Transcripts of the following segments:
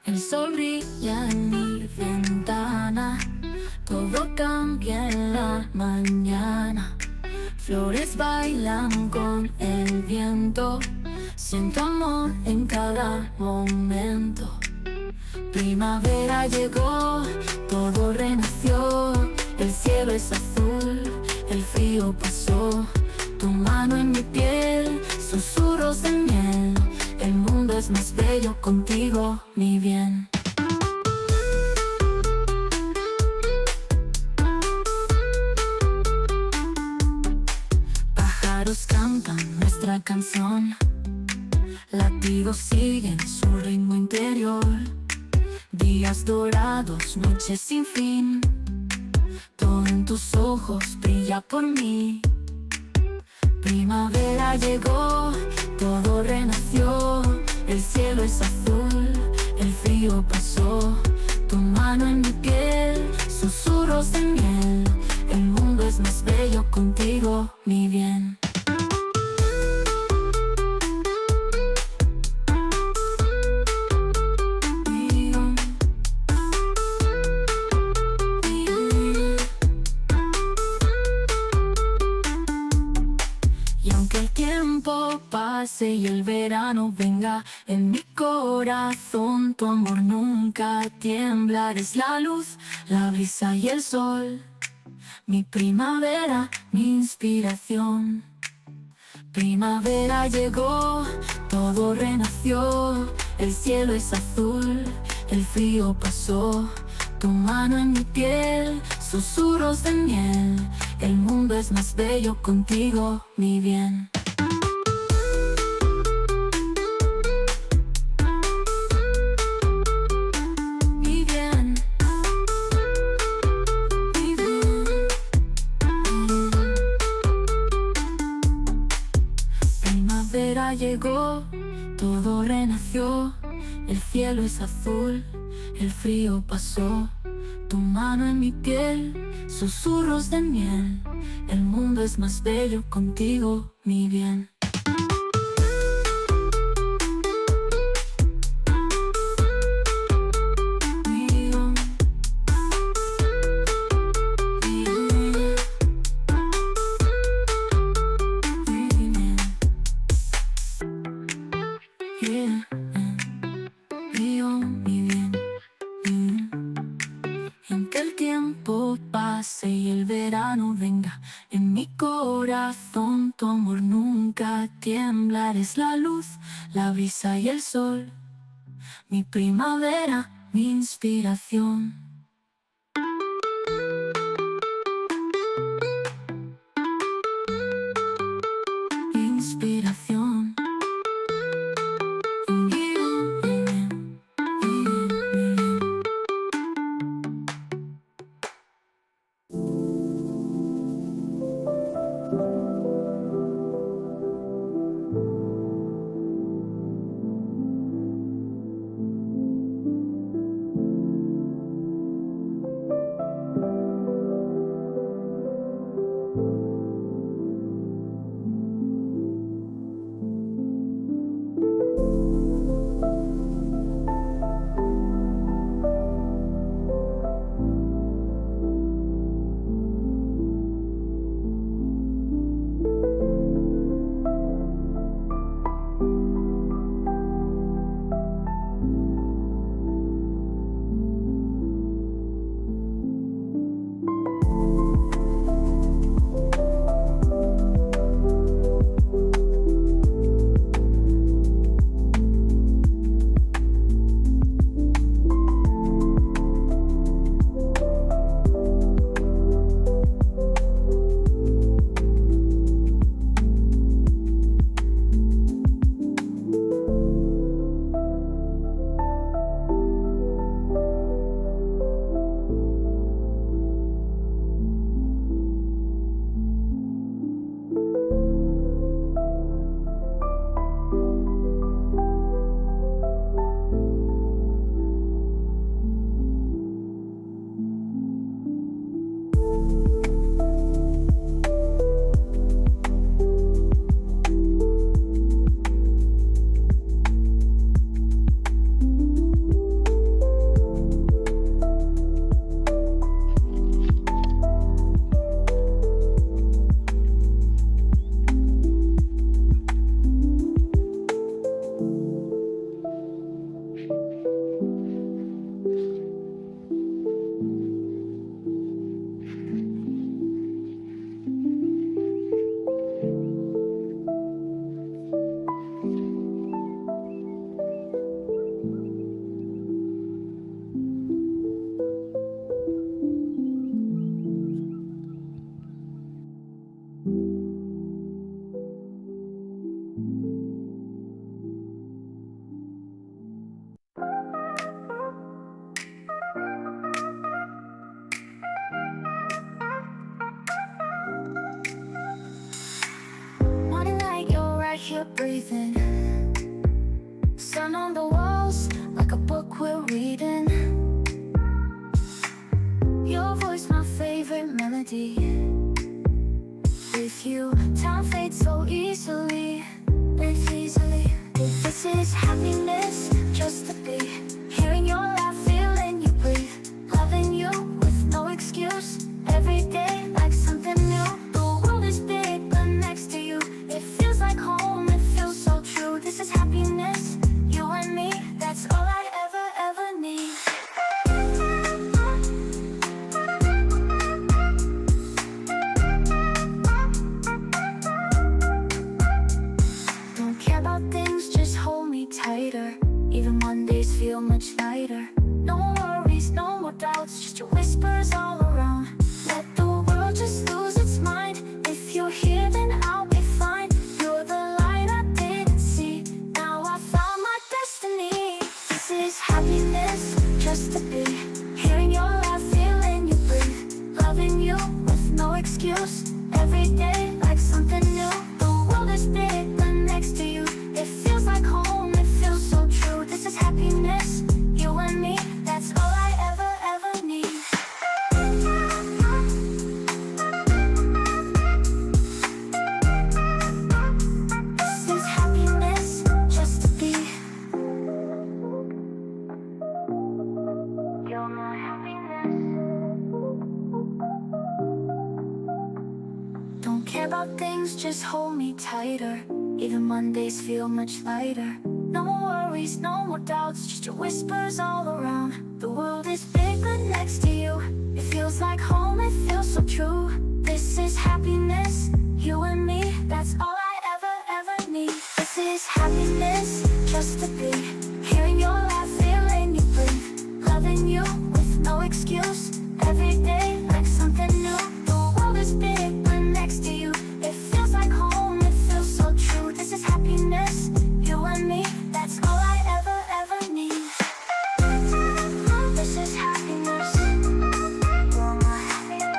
El sol brilla en mi ventana, todo cambia en la mañana. Flores bailan con el viento, siento amor en cada momento. Primavera llegó, todo renació, el cielo es azul, el frío pasó. Tu mano en mi piel, susurros de miel, el mundo es más bello contigo, mi bien. Pájaros cantan nuestra canción, latidos siguen su ritmo interior. Días dorados, noches sin fin, todo en tus ojos brilla por mí. Primavera llegó, todo renació, el cielo es azul, el frío pasó. Tu mano en mi piel, susurros de miel, el mundo es más bello contigo, mi bien. Y aunque el tiempo pase y el verano venga, en mi corazón tu amor nunca tiembla. Eres la luz, la brisa y el sol, mi primavera, mi inspiración. Primavera llegó, todo renació, el cielo es azul, el frío pasó. Tu mano en mi piel, susurros de miel, el mundo es más bello contigo, mi bien. Mi bien, mi bien. Primavera llegó, todo renació, el cielo es azul, el frío pasó. Tu mano en mi piel, susurros de miel, el mundo es más bello contigo, mi bien. Aunque el tiempo pase y el verano venga, en mi corazón tu amor nunca tiembla. Eres la luz, la brisa y el sol, mi primavera, mi inspiración. Inspiración. here breathing. Sun on the walls, like a book we're reading. Your voice, my favorite melody. With you, time fades so easily. It's easily. This is happiness, just to be hearing your laugh, feeling you breathe, loving you with no excuse. Every day like something new. The world is big, but next to you, it feels like home, it feels so true. This is happiness, you and me, that's all I ever need. Don't care about things, just hold me tighter. Even Mondays feel much lighter. No worries, no more doubts, just your whispers all around. Let the world just lose its mind. If you're here, then I'll be fine. You're the light I didn't see. Now I found my destiny. This is happiness, just to be hearing your laugh, feeling you breathe, loving you with no excuse. Every day like something new. The world is big, but next to you, it feels like home, it feels so true. This is happiness, you and me, that's all I ever need. This is happiness, just to be. You're my happiness. Don't care about things, just hold me tighter. Even Mondays feel much lighter. No more worries, no more doubts, just your whispers all around. The world is big, but next to you, it feels like home, it feels so true. This is happiness, you and me, that's all I ever need. This is happiness, just to be hearing your laugh, feeling you breathe, loving you with no excuse. Every day like something new. The world is big, but next to you, it feels like home, it feels so true. This is happiness, you and me, that's all I ever need. This is happiness. You're my happiness.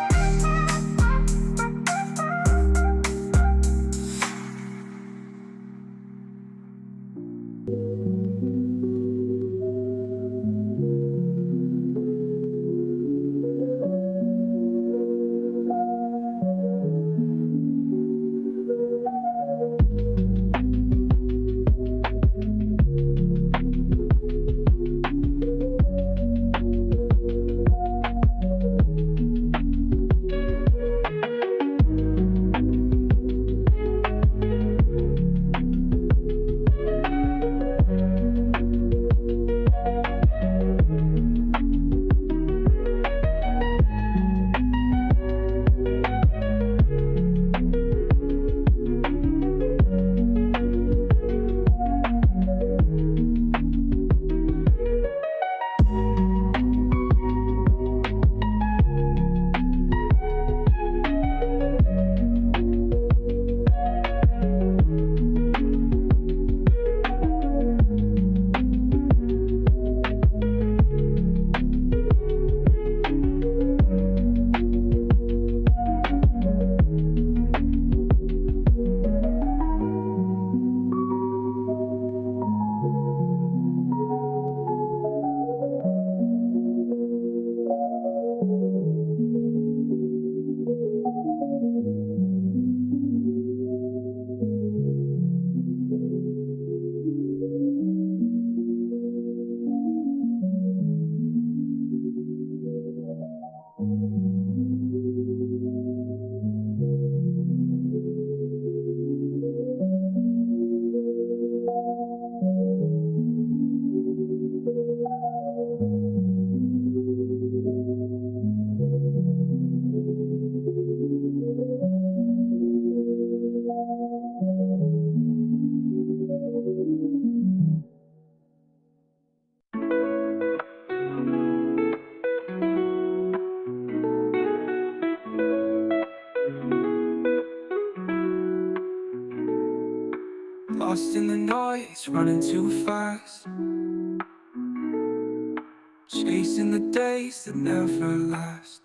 Lost in the noise, running too fast, chasing the days that never last.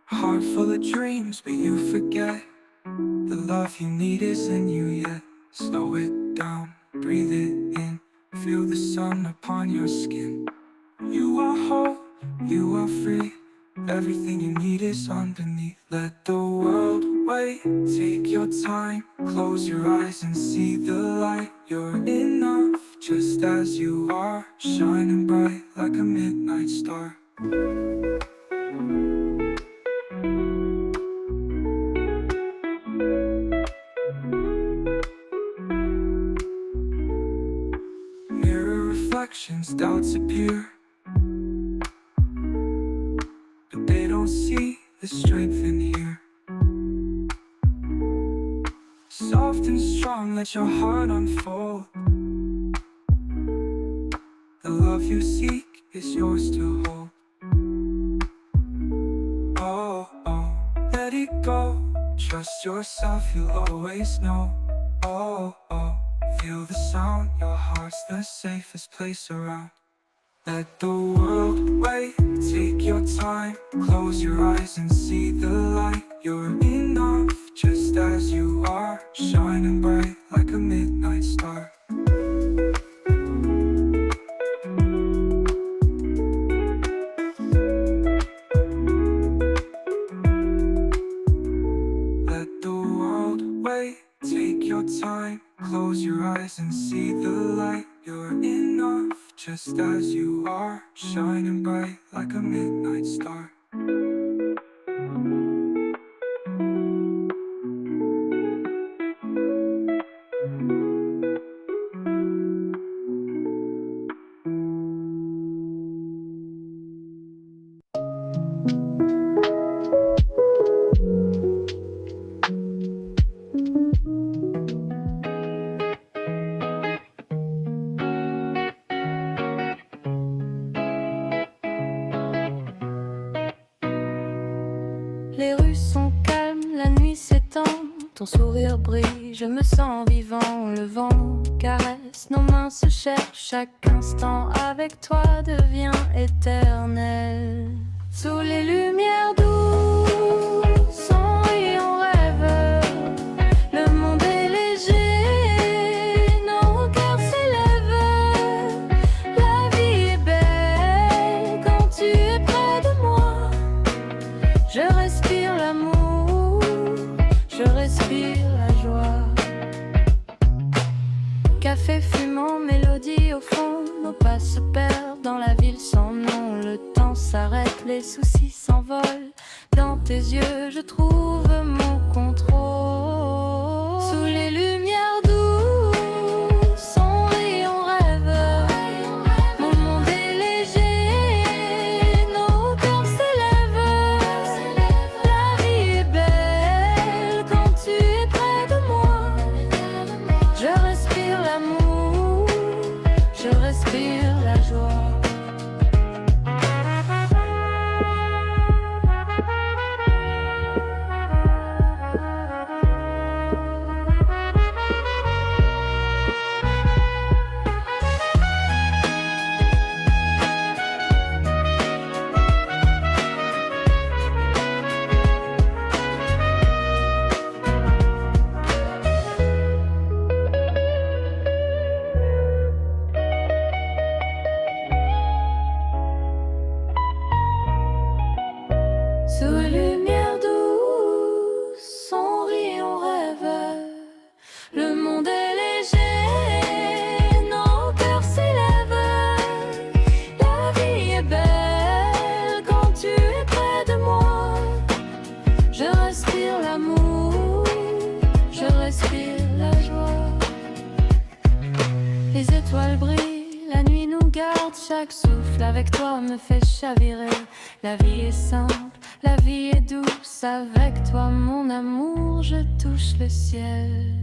Heart full of dreams, but you forget the love you need is in you yet. Slow it down, breathe it in. Feel the sun upon your skin. You are whole, you are free. Everything you need is underneath. Let the world wait, take your time. Close your eyes and see the light. You're enough, just as you are. Shining bright like a midnight star. Mirror reflections, doubts appear, but they don't see the strength in here. Soft and strong, let your heart unfold. The love you seek is yours to hold. Oh, oh, let it go. Trust yourself, you'll always know. Oh, oh, feel the sound. Your heart's the safest place around. Let the world wait, take your time. Close your eyes and see the light. You're enough, just as you are. Shining bright like a midnight star. Let the world wait, take your time. Close your eyes and see the light. You're enough, just as you are. Shining bright like a midnight star. Les rues sont calmes, la nuit s'étend, ton sourire brille, je me sens vivant. Le vent caresse, nos mains se cherchent, chaque instant avec toi devient éternel. Sous les lumières douces, on rit, on rêve, le monde est léger, nos cœurs s'élèvent. La vie est belle quand tu es près de moi. Je respire l'amour, je respire la joie. Café fumant, mélodie au fond, nos pas se perdent dans la ville sans nom. Le temps s'arrête, les soucis s'envolent. Dans tes yeux, je trouve mon contrôle. Sous les lumières douces, on rit, on rêve. Mon monde est léger, nos cœurs s'élèvent. La vie est belle quand tu es près de moi. Je respire l'amour, je respire la joie. Sous les lumières douces, on rit, on rêve. Le monde est léger, nos cœurs s'élèvent. La vie est belle quand tu es près de moi. Je respire l'amour, je respire la joie. Les étoiles brillent, la nuit nous garde. Chaque souffle avec toi me fait chavirer. La vie est simple, la vie est douce. Avec toi mon amour, je touche le ciel.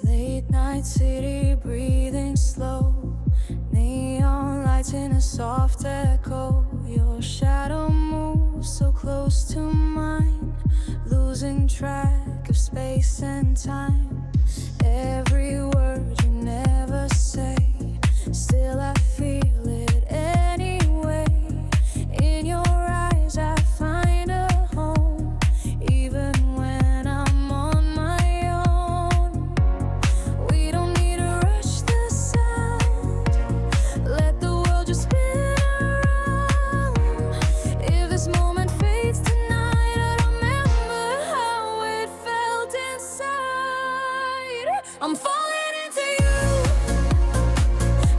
Late night city, breathing slow. Neon lights in a soft echo. Your shadow moves so close to mine. space and time. Every word you never say, still I feel it anyway. In your eyes I find a home, even when I'm on my own. We don't need to rush the sound, let the world just spin around. If this moment fades tonight, I remember how it felt inside. I'm falling into you,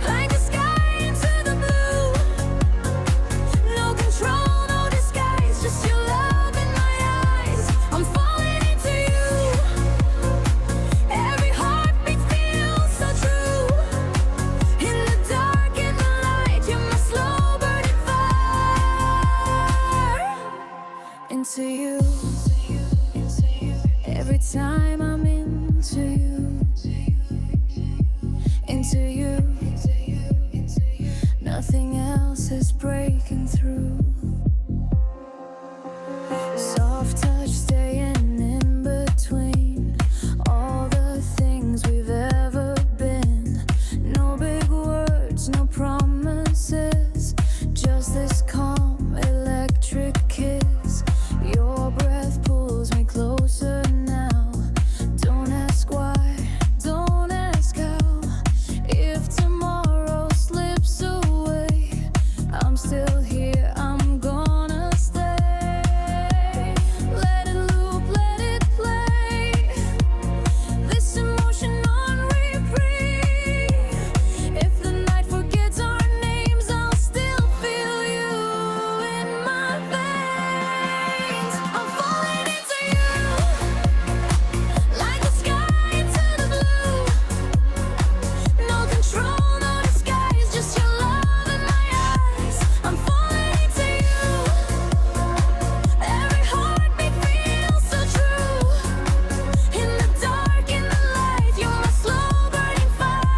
like the sky into the blue. No control, no disguise, just your love in my eyes. I'm falling into you, every heartbeat feels so true. In the dark, in the light, you're my slow burning fire. Into you, every time I'm into you. Into you, nothing else is breaking through. Soft touch staying in between all the things we've ever been. No big words, no promises, just this calm electric kiss. Your breath pulls me closer now. Don't ask why, don't ask how. If tomorrow slips away, I'm still here, I'm gonna stay. Let it loop, let it play, this emotion on repeat. If the night forgets our names, I'll still feel you in my veins. I'm falling into you, like the sky into the blue. No control, no disguise, just your love in my eyes. I'm falling into you, every heartbeat feels so true. In the dark, in the light, you're my slow burning fire.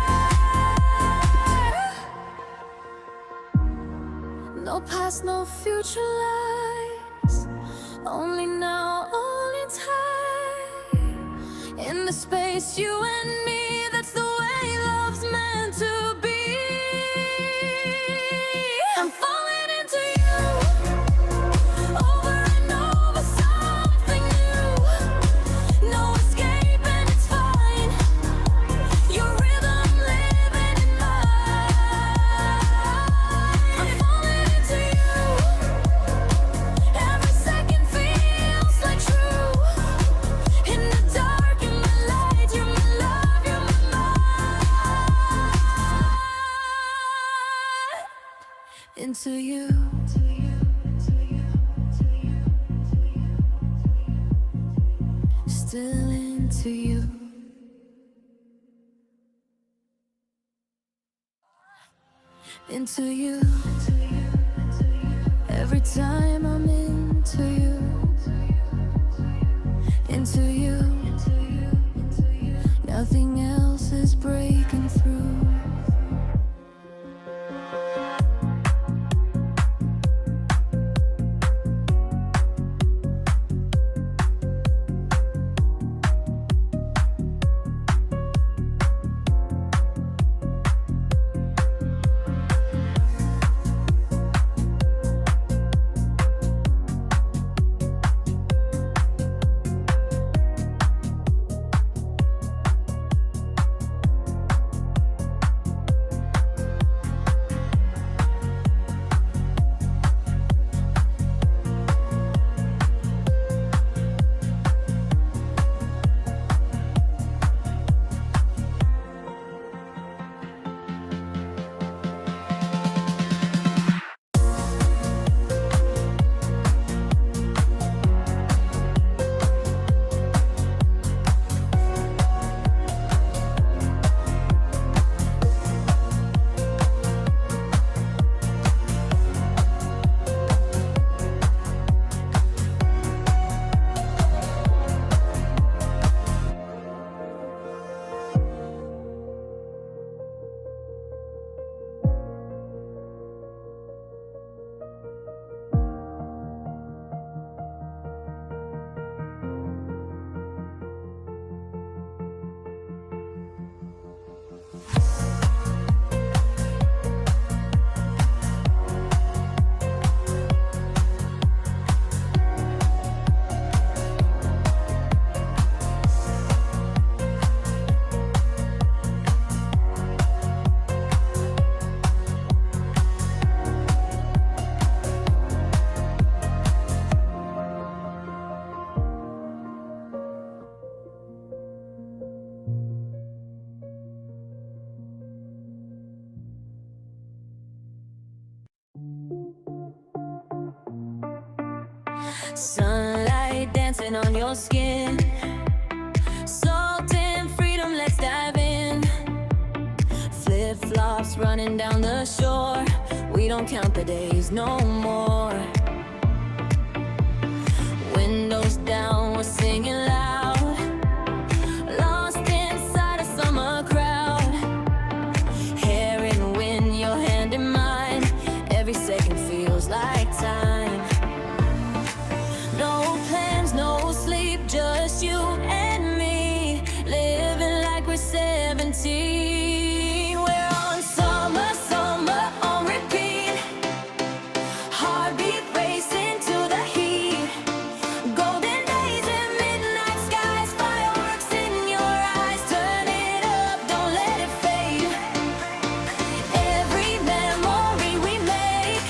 No past, no future lies, only now, only time. In the space, you and me, that's the way love's meant to be. I'm falling into you, over and over, something new. No escape and it's fine, your rhythm living in mine. I'm falling into you, every second feels like true. In the dark, in the light, you're my love, you're my mind. Into you, still into you. Into you, every time I'm into you. Into you, nothing else is breaking through. Sunlight dancing on your skin. Salt and freedom, let's dive in. Flip-flops running down the shore. We don't count the days no more. Windows down, we're singing loud. Lost inside a summer crowd. Hair in wind, your hand in mine. Every second feels like time. No plans, no sleep, just you and me. Living like we're 17. We're on summer, summer on repeat. Heartbeat racing to the heat. Golden days and midnight skies. Fireworks in your eyes. Turn it up, don't let it fade. Every memory we make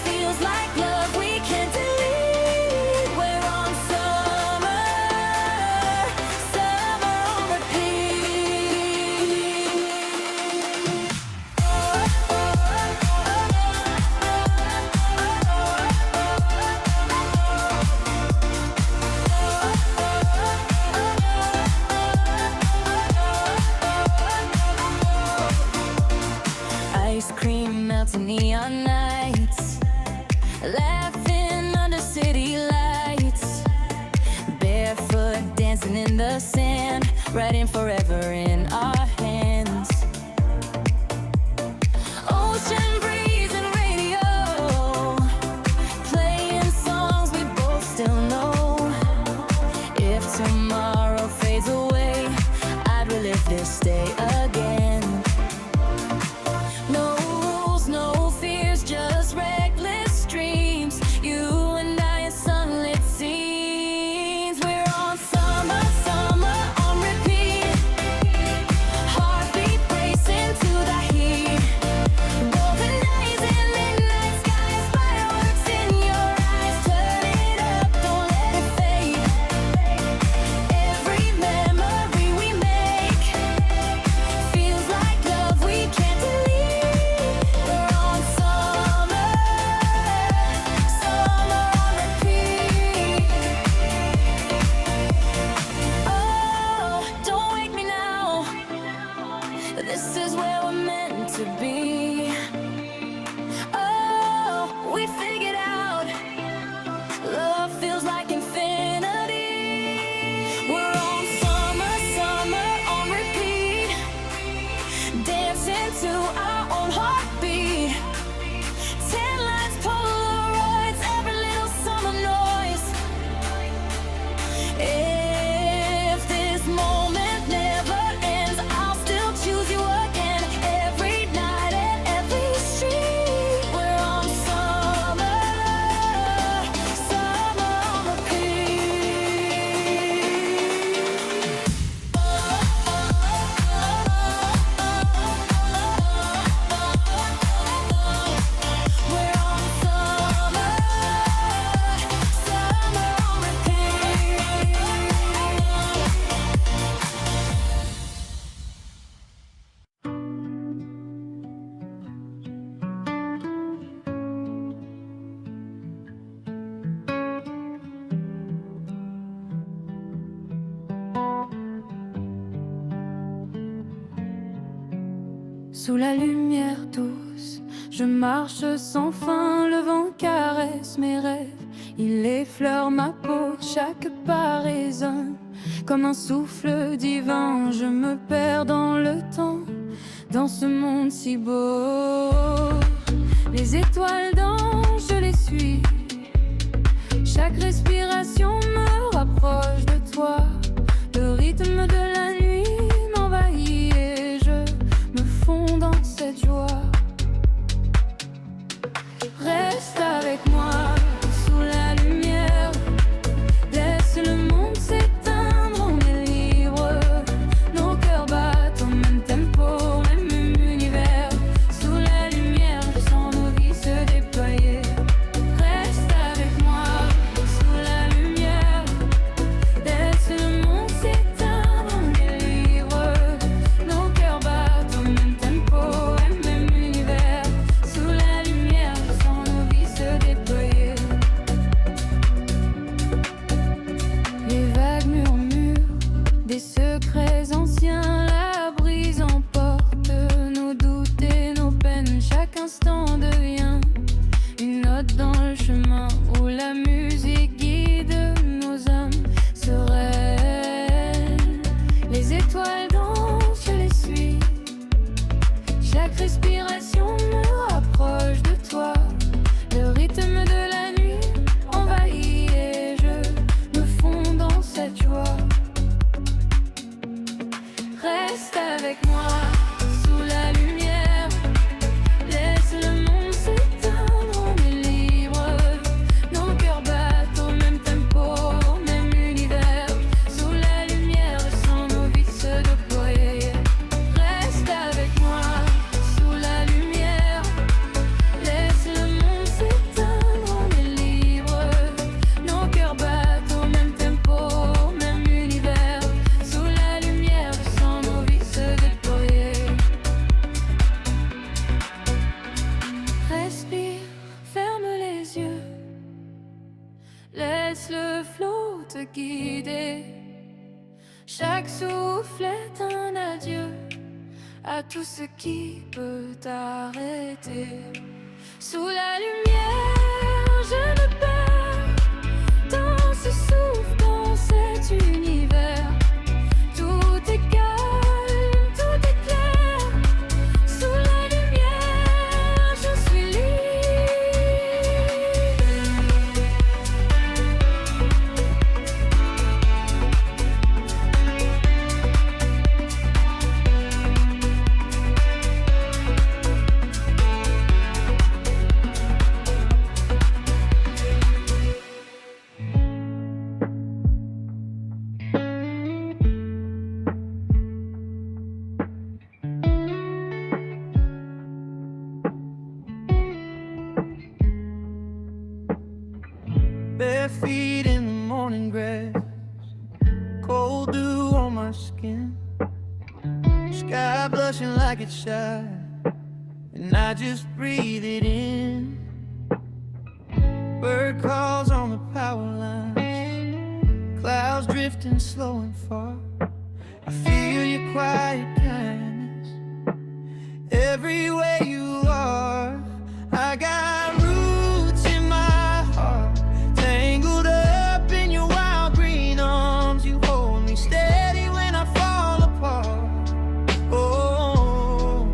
feels like love we can't delete. We're on summer, summer on repeat. Ice cream melting neon nights. Laughing under city lights. Barefoot dancing in the sand. Writing forever in our hands. Ocean breeze and radio. Playing songs we both still know. If tomorrow fades away, I'd relive this day again. No rules, no fears, just reckless dreams. You and I in sunlit scenes. We're on summer, summer on repeat. Heartbeat racing to the heat. Golden days and midnight skies. Fireworks in your eyes. Turn it up, don't let it fade. Every memory we make feels like love we can't delete. We're on summer, summer on repeat. Oh, don't wake me now. This is where we're meant to be. Oh, we figured out love feels like infinity. We're on summer, summer on repeat. Dancing to our own heartbeat. 10 lines, Polaroids, every little summer noise. If this moment never ends, I'll still choose you again. Every night and every street. We're on summer, summer on repeat. We're on summer, summer on repeat. Sous la lumière douce, je marche sans fin, le vent caresse mes rêves, il effleure ma peau, chaque pas résonne comme un souffle divin. Je me perds dans le temps, dans ce monde si beau. Les étoiles dansent, je les suis. Chaque respiration me rapproche de toi. Le rythme de la nuit m'envahit et je me fonds dans cette joie. Reste avec moi sous la lumière. Laisse le monde s'éteindre, on est libre. Nos cœurs battent au même tempo, même univers. Sous la lumière, je sens nos vies se déployer. Reste avec moi sous la lumière. le flot te guider. Chaque souffle est un adieu à tout ce qui peut t'arrêter. Sous la lumière, je me perds dans ce souffle, dans cet univers. Tout est calme, tout est clair. Sous la lumière, je suis Bare feet in the morning grass, cold dew on my skin, sky blushing like it's shy, and I just breathe it in. Bird calls on the power lines, clouds drifting slow and far. I feel your quiet kindness everywhere you are. I got roots in my heart, tangled up in your wild green arms. You hold me steady when I fall apart. Oh,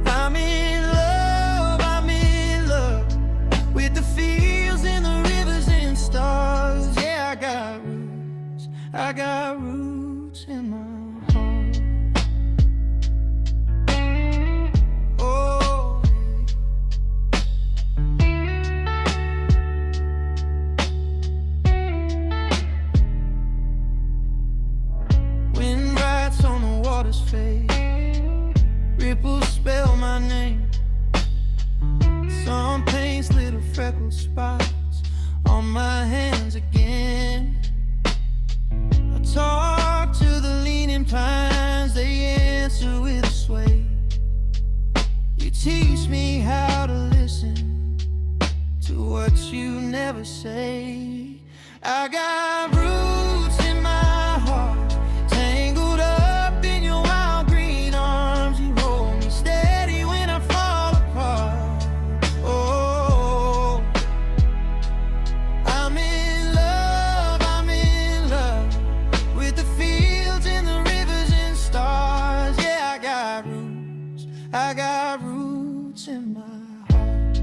I'm in love with the fields and the rivers and stars. Yeah, I got roots in my heart. Oh, wind writes on the water's face, ripples spell my name. Sun paints little freckled spots on my hands again. I talk to the leaning pines, they answer with a sway. You teach me how to listen to what you never say. I got roots in my heart, tangled up in your wild green arms. You hold me steady when I fall apart. Oh, I'm in love with the fields and the rivers and stars. Yeah, I got roots in my heart.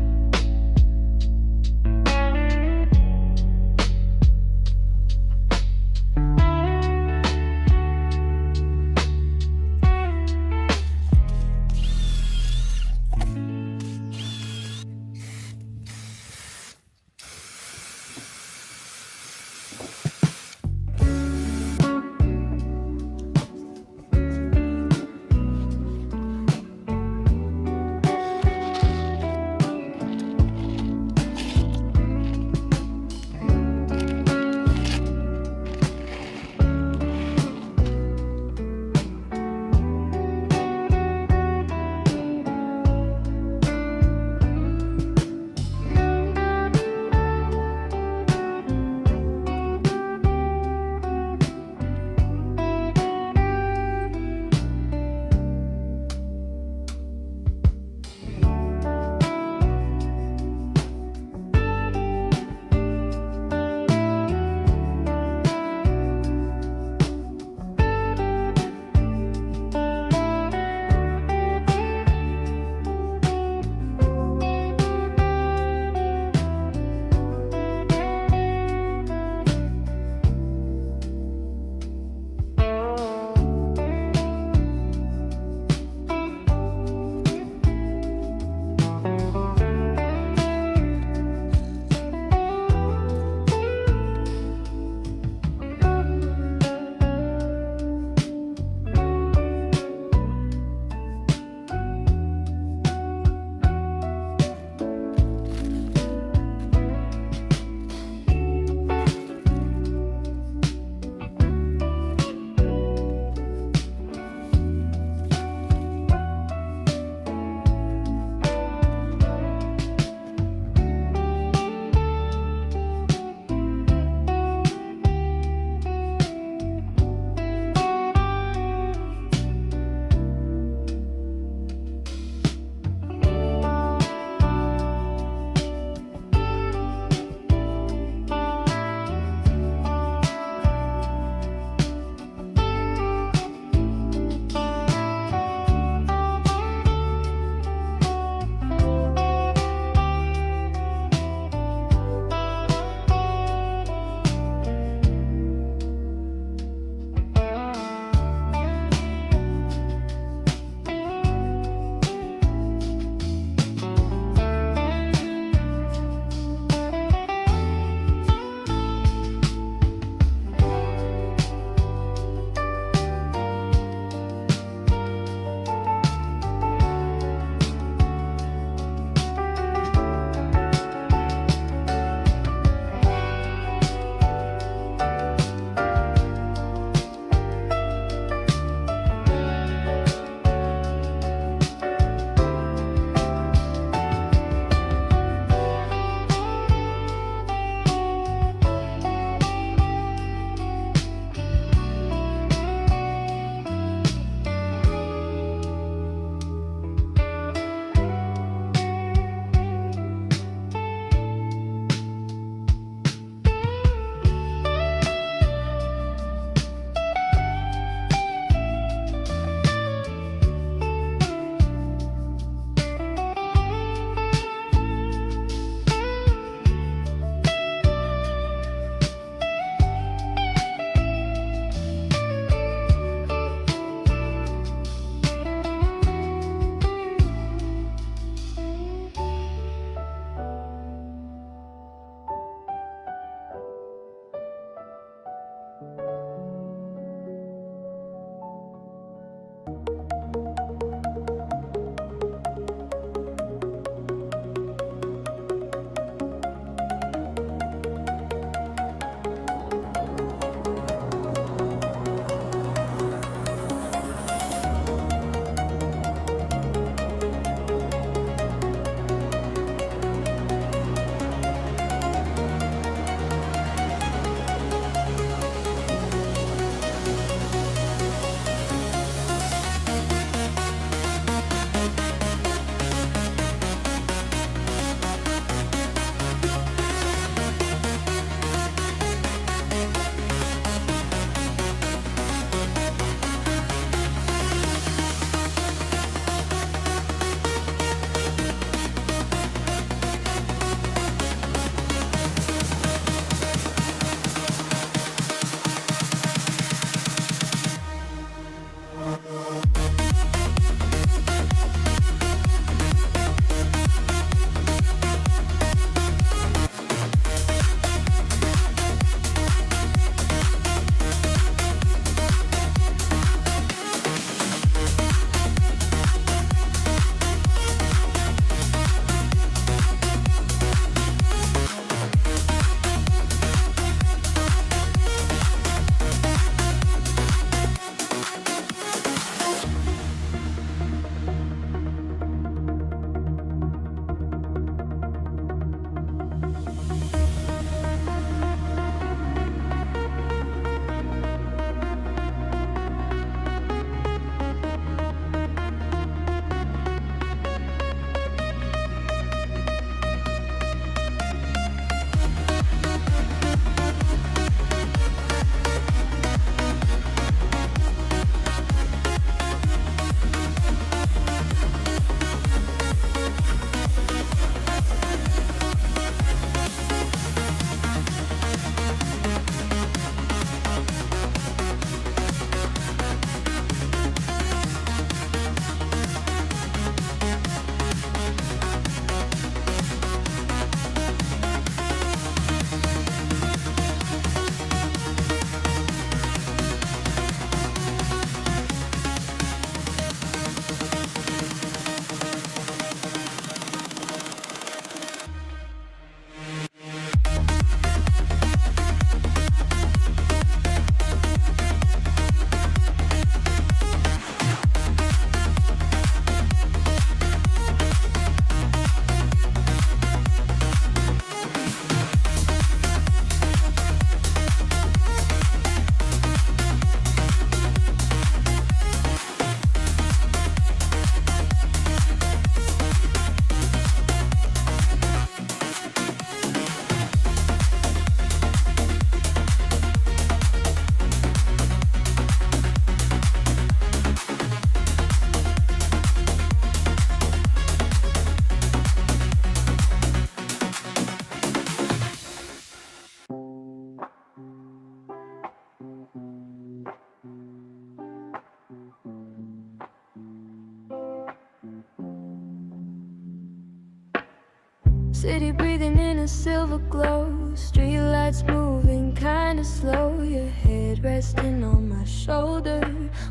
City breathing in a silver glow. Streetlights moving kinda slow. Your head resting on my shoulder.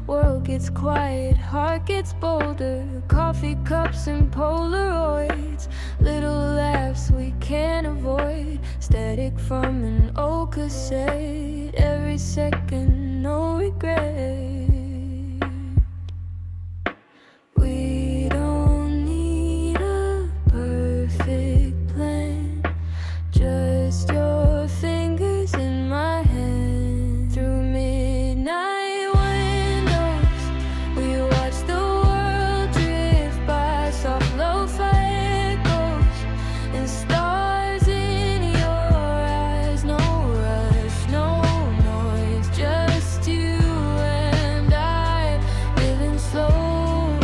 World gets quiet, heart gets bolder. Coffee cups and Polaroids. Little laughs we can't avoid. Static from an old cassette. Every second, no regret. We don't need a perfect plan. Just your fingers in my hand. Through midnight windows, we watch the world drift by. Soft lo-fi echoes and stars in your eyes. No rush, no noise, just you and I, living slow.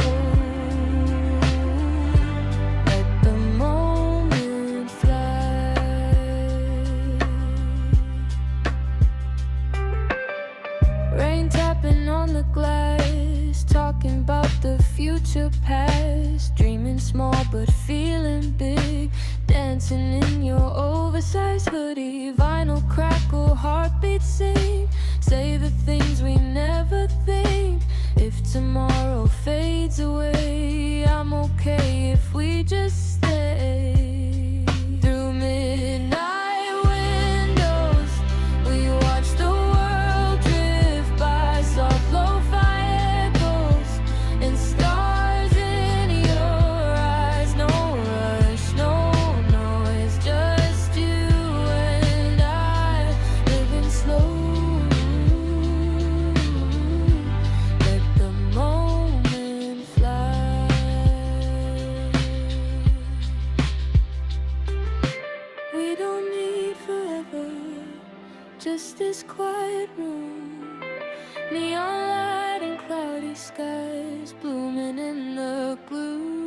Let the moment fly. Rain tapping on the glass, talking about the future past. Dreaming small but feeling big. Dancing in your oversized hoodie. Vinyl crackle, heartbeat sing. Say the things we never think. If tomorrow fades away, I'm okay if we just stay. Through midnight windows, we watch the world drift by. Soft lo-fi echoes and stars in your eyes. No rush, no noise, just you and I, living slow. Let the moment fly. We don't need forever, just this quiet room. Neon light and cloudy skies blooming in the glue.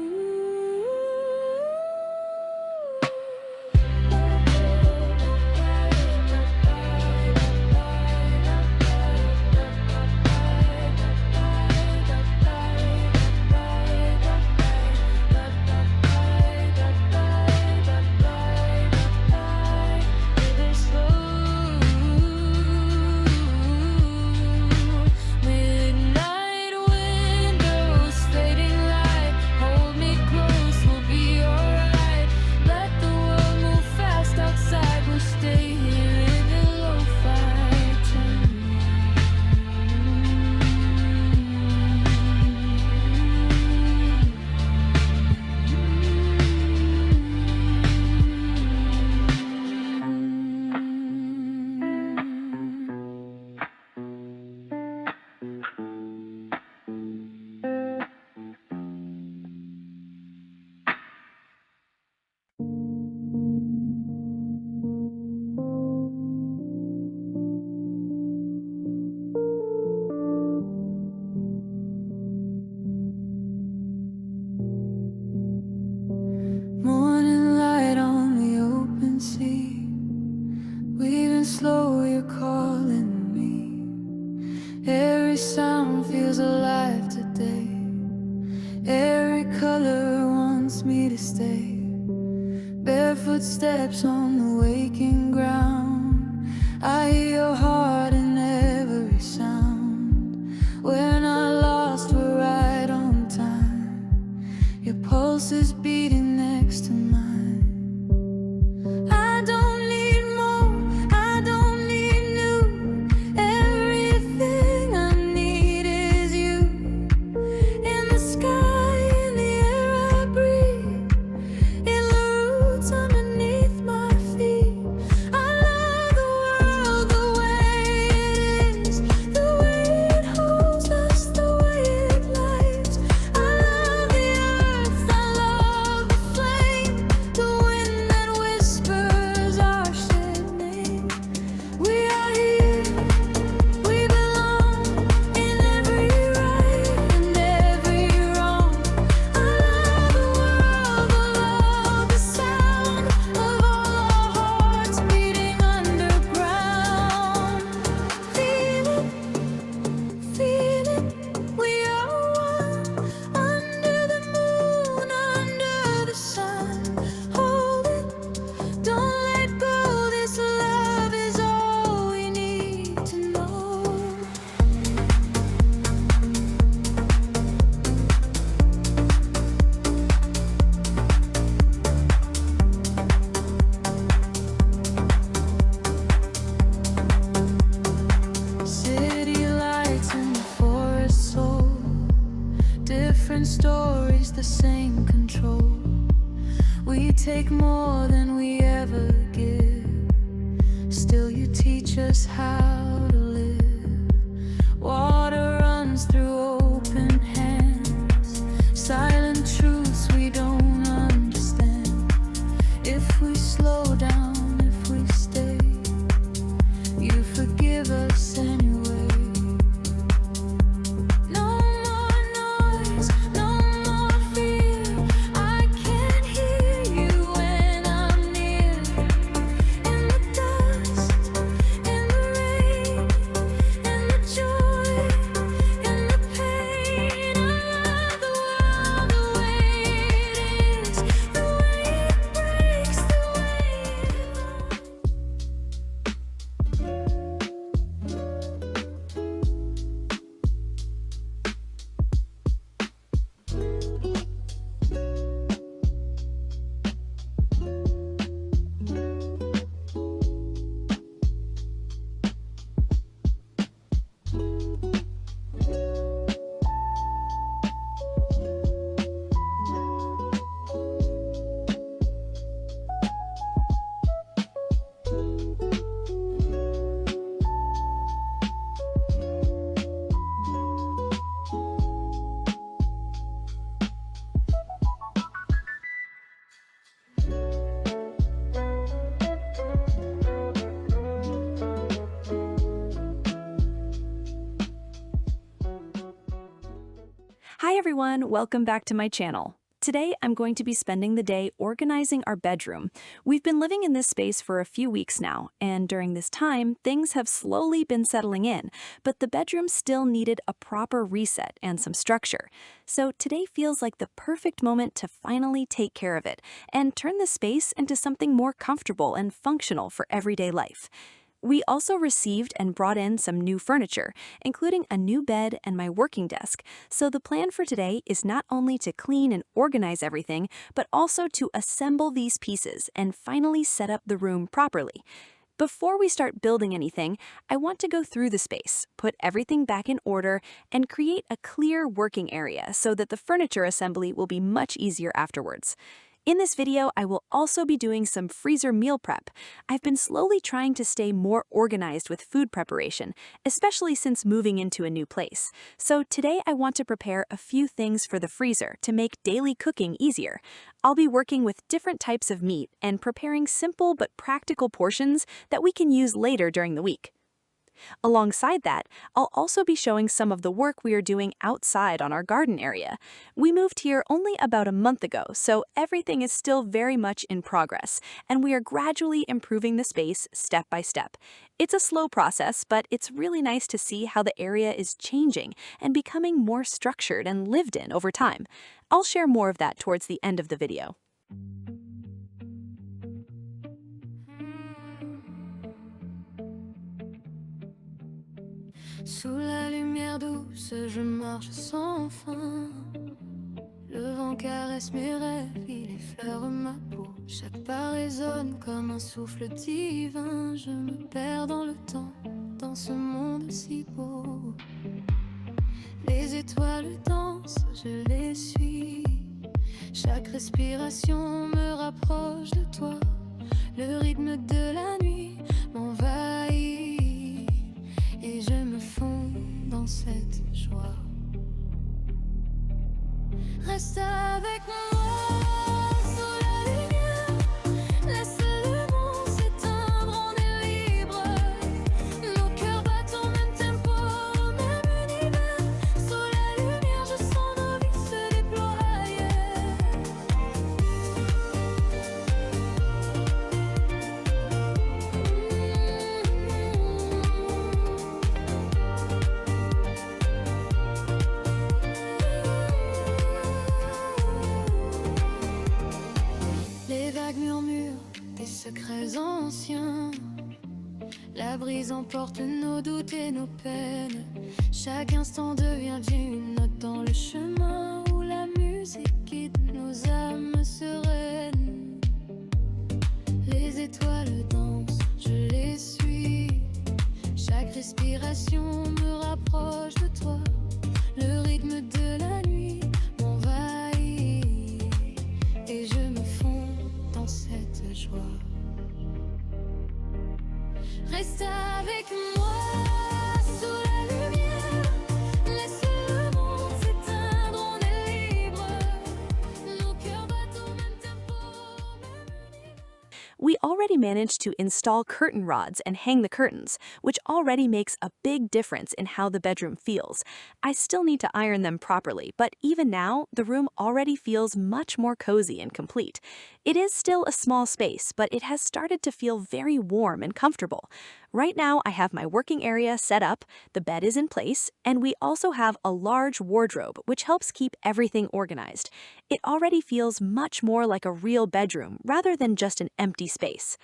Living slow. Midnight windows, fading light. Hold me close, we'll be alright. Let the world move fast outside. We'll stay here living lo-fi morning light on the open sea. Weaving slow, you're calling me. Every sound feels alive today. Every color wants me to stay. Barefoot steps on the waking ground. I hear your heart in every sound. We're not lost, we're right on time. Your pulse is beating next to mine. I don't need more, I don't need new. Everything I need is you. In the sky, in the air I breathe, in the roots underneath my feet. I take more than we ever give. Still you teach us how to live. Water runs through open hands, silent truths we don't understand. If we slow down, if we stay, you forgive us anyway. No more noise, no more fear. I can hear you when I'm near. In the dust, in the rain, in the joy, in the pain. I love the world the way it is, the way it breaks, the way it Hi everyone, welcome back to my channel. Today I'm going to be spending the day organizing our bedroom. We've been living in this space for a few weeks now, and during this time, things have slowly been settling in, but the bedroom still needed a proper reset and some structure. So today feels like the perfect moment to finally take care of it and turn the space into something more comfortable and functional for everyday life. We also received and brought in some new furniture, including a new bed and my working desk, so the plan for today is not only to clean and organize everything, but also to assemble these pieces and finally set up the room properly. Before we start building anything, I want to go through the space, put everything back in order, and create a clear working area so that the furniture assembly will be much easier afterwards. In this video, I will also be doing some freezer meal prep. I've been slowly trying to stay more organized with food preparation, especially since moving into a new place. So today I want to prepare a few things for the freezer to make daily cooking easier. I'll be working with different types of meat and preparing simple but practical portions that we can use later during the week. Alongside that, I'll also be showing some of the work we are doing outside on our garden area. We moved here only about a month ago, so everything is still very much in progress, and we are gradually improving the space step by step. It's a slow process, but it's really nice to see how the area is changing and becoming more structured and lived in over time. I'll share more of that towards the end of the video. Sous la lumière douce, je marche sans fin. Le vent caresse mes rêves, il effleure ma peau. Chaque pas résonne comme un souffle divin. Je me perds dans le temps, dans ce monde si beau. Les étoiles dansent, je les suis. Chaque respiration me rapproche de toi. Le rythme de la nuit m'envahit. Et je me fonds dans cette joie. Reste avec moi sous la lumière. Laisse le monde s'éteindre, on est libre. Nos cœurs battent au même tempo, au même univers. Sous la lumière, je sens nos vies se déployer. Secrets anciens, la brise emporte nos doutes et nos peines. Chaque instant devient une note dans le chemin où la musique guide nos âmes sereines. Les étoiles dansent, je les suis. Chaque respiration me rapproche de toi. Le rythme de la nuit m'envahit et je me fonds dans Reste avec moi sous la lumière. Laisse le monde s'éteindre, on est libre. Nos cœurs battent au même tempo, même univers. We already managed to install curtain rods and hang the curtains, which already makes a big difference in how the bedroom feels. I still need to iron them properly, but even now, the room already feels much more cozy and complete. It is still a small space, but it has started to feel very warm and comfortable. Right now, I have my working area set up, the bed is in place, and we also have a large wardrobe, which helps keep everything organized. It already feels much more like a real bedroom rather than just an empty space.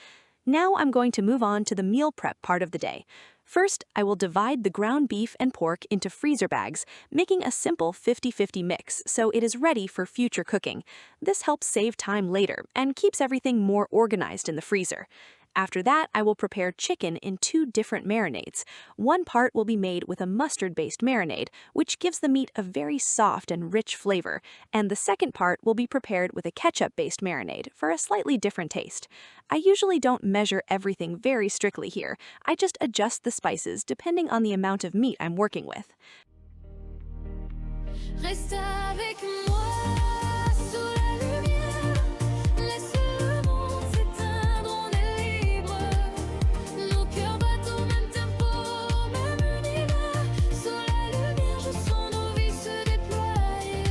Now I'm going to move on to the meal prep part of the day. First, I will divide the ground beef and pork into freezer bags, making a simple 50-50 mix so it is ready for future cooking. This helps save time later and keeps everything more organized in the freezer. After that, I will prepare chicken in 2 different marinades. One part will be made with a mustard-based marinade, which gives the meat a very soft and rich flavor, and the second part will be prepared with a ketchup-based marinade for a slightly different taste. I usually don't measure everything very strictly here. I just adjust the spices depending on the amount of meat I'm working with. Reste avec moi sous la lumière. Laisse le monde s'éteindre, on est libre. Nos cœurs battent au même tempo, même univers. Sous la lumière, je sens nos vies se déployer.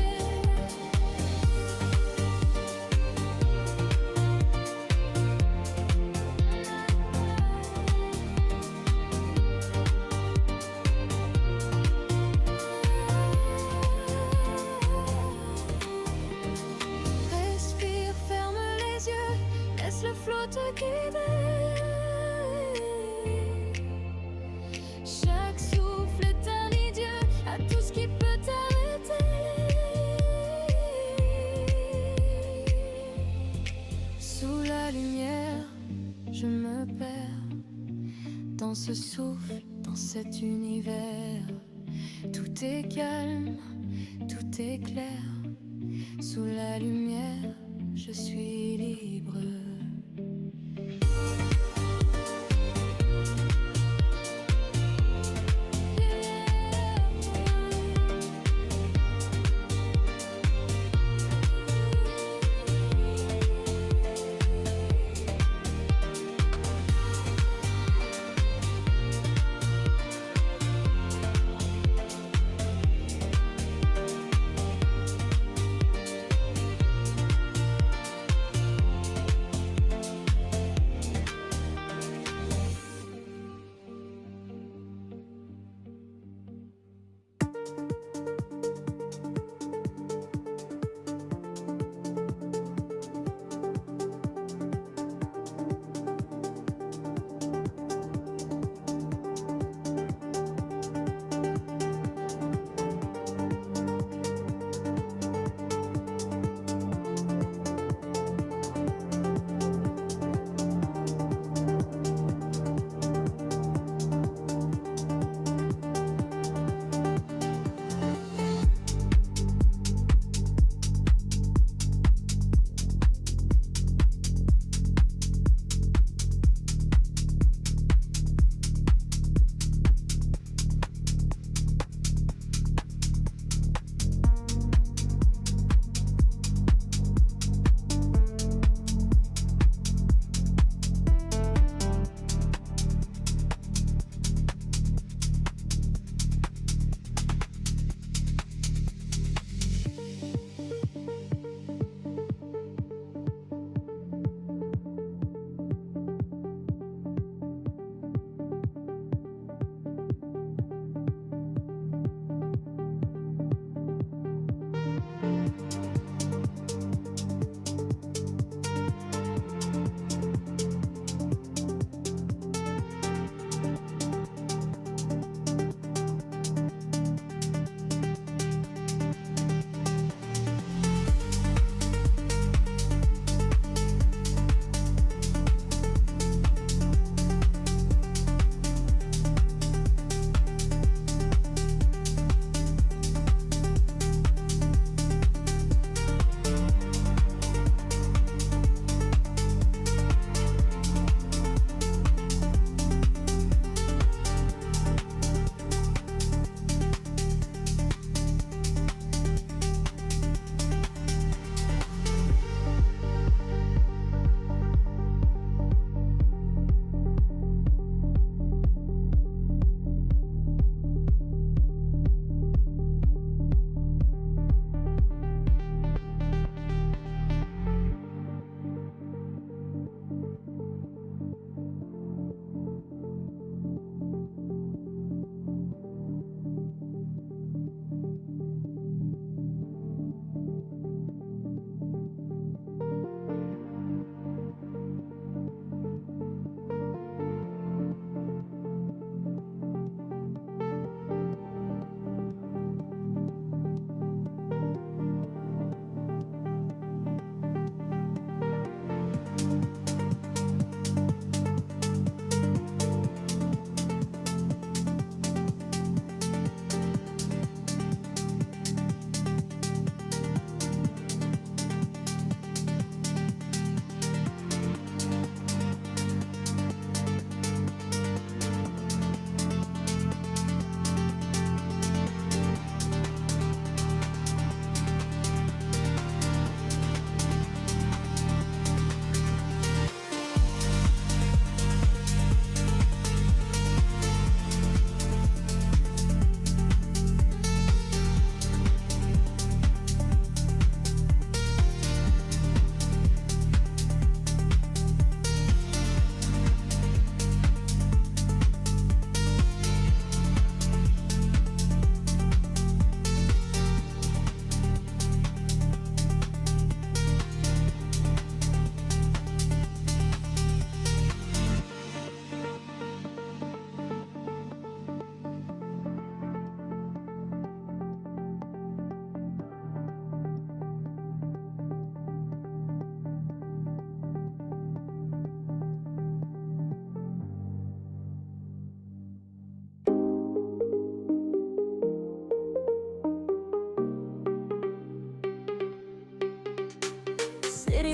Respire, ferme les yeux, laisse le flot te guider. Chaque souffle est un idiot à tout ce qui peut t'arrêter. Sous la lumière, je me perds dans ce souffle, dans cet univers. Tout est calme, tout est clair. Sous la lumière, je suis libre.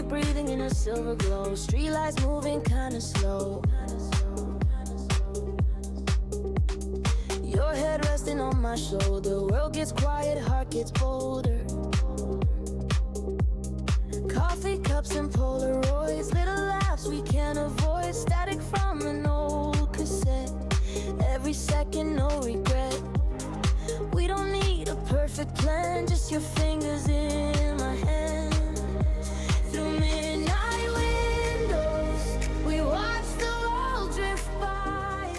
breathing in a silver glow. Streetlights moving kinda slow. Your head resting on my shoulder. World gets quiet, heart gets bolder. Coffee cups and Polaroids, little laughs we can't avoid. Static from an old cassette. Every second, no regret. We don't need a perfect plan, just your fingers in my hand. Through midnight windows, we watch the world drift by.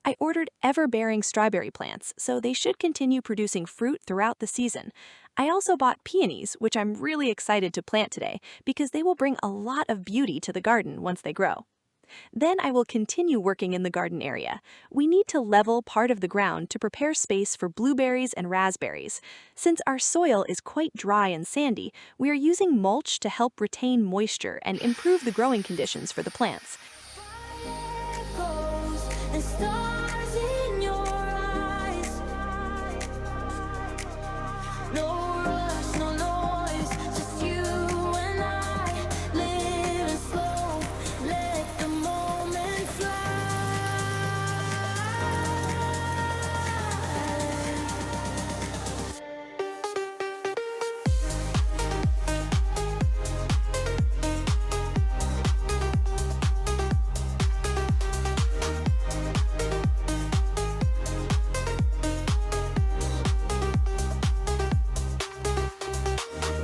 I ordered ever-bearing strawberry plants, so they should continue producing fruit throughout the season. I also bought peonies, which I'm really excited to plant today because they will bring a lot of beauty to the garden once they grow. Then I will continue working in the garden area. We need to level part of the ground to prepare space for blueberries and raspberries. Since our soil is quite dry and sandy, we are using mulch to help retain moisture and improve the growing conditions for the plants. And stars in your eyes. No rush, no noise, just you and I. Living slow, let the moment fly.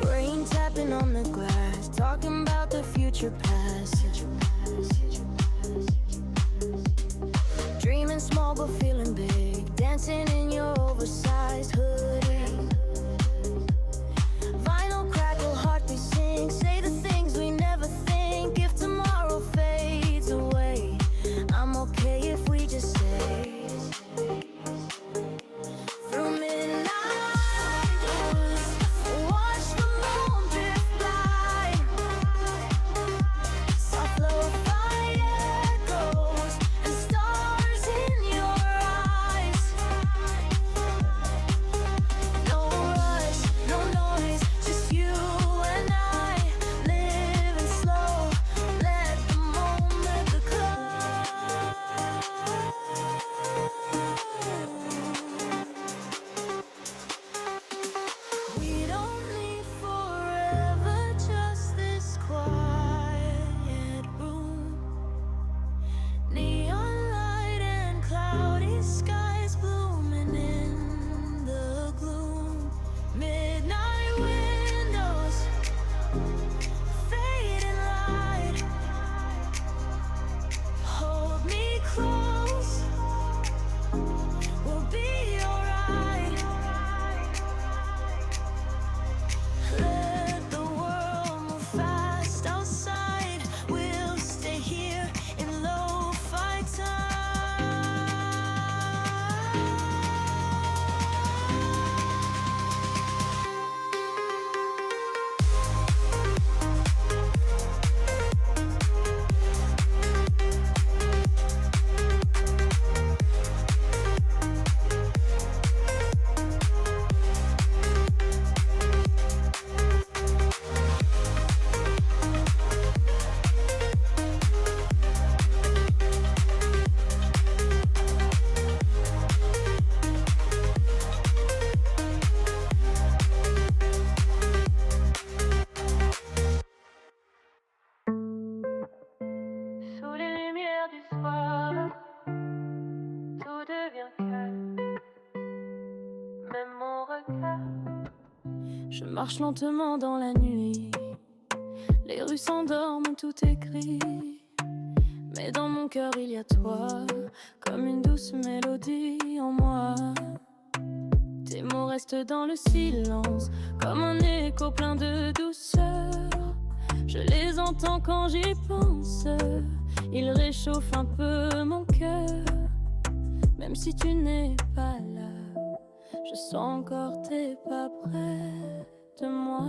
Rain tapping on the glass, talking about the future past. Dreaming small but feeling big, dancing in your oversized hoodie. Vinyl crackle, heartbeat sing, say the things we never think. If tomorrow fades away, I'm okay if we just say. Through midnight hours, watch the moon drift by. Soft lo-fi echoes and stars in your eyes. No rush, no noise, just you and I. Living slow, let the moment declare. We don't need forever, just this quiet room. Neon light and cloudy skies blooming in the gloom. Midnight windows, fading light. Hold me close, we'll be alright. Let the world move fast outside. We'll stay here in lo-fi time. Sous les lumières du soir, tout devient calme, même mon regard. Je marche lentement dans la nuit, les rues s'endorment, tout est gris. Mais dans mon cœur il y a toi, comme une douce mélodie en moi. Tes mots restent dans le silence, comme un écho plein de douceur. Je les entends quand j'y pense, ils réchauffent un peu mon cœur. Même si tu n'es pas là, je sens encore tes pas près de moi.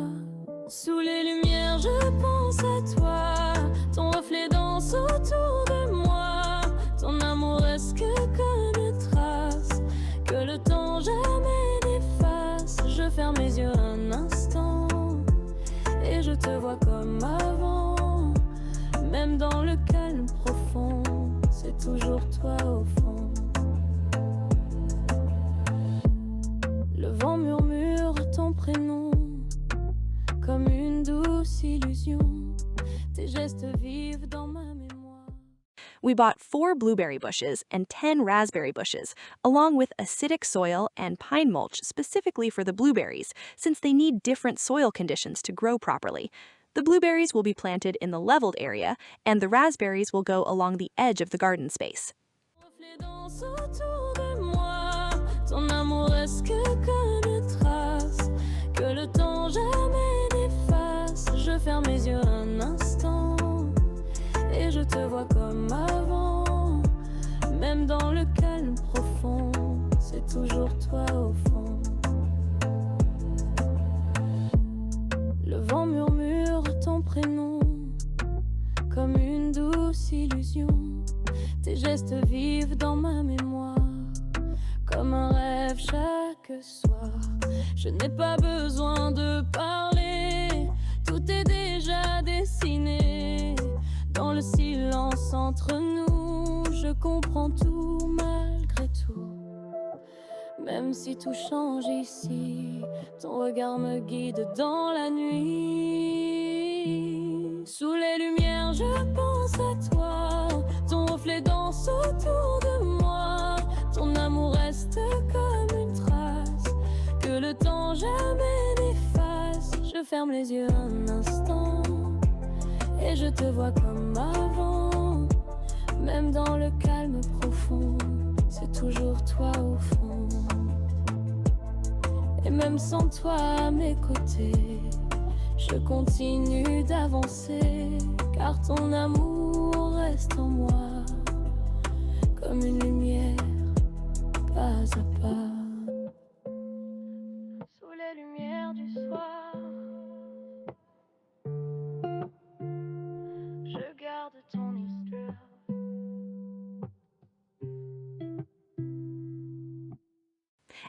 Sous les lumières je pense à toi, ton reflet danse autour de moi. Ton amour reste que des traces, que le temps jamais n'efface. Je ferme mes yeux un instant, te vois comme avant. Même dans le calme profond, c'est toujours toi au fond. Le vent murmure ton prénom comme une douce illusion. Tes gestes vivent dans ma mémoire. We bought 4 blueberry bushes and 10 raspberry bushes, along with acidic soil and pine mulch specifically for the blueberries, since they need different soil conditions to grow properly. The blueberries will be planted in the leveled area, and the raspberries will go along the edge of the garden space. Reflet danse autour de moi, ton amour reste que comme une trace, que le temps jamais n'efface. Je ferme les yeux un instant, et je te vois comme avant. Même dans le calme profond, c'est toujours toi au fond. Le vent murmure ton prénom comme une douce illusion. Tes gestes vivent dans ma mémoire comme un rêve chaque soir. Je n'ai pas besoin de parler, tout est déjà dessiné. Dans le silence entre nous, je comprends tout malgré tout. Même si tout change ici, ton regard me guide dans la nuit. Sous les lumières, je pense à toi, ton reflet danse autour de moi. Ton amour reste comme une trace, que le temps jamais n'efface. Je ferme les yeux un instant, et je te vois comme avant. Même dans le calme profond, c'est toujours toi au fond. Et même sans toi à mes côtés, je continue d'avancer, car ton amour reste en moi comme une lumière, pas à pas. Sous les lumières du soir, je garde ton histoire.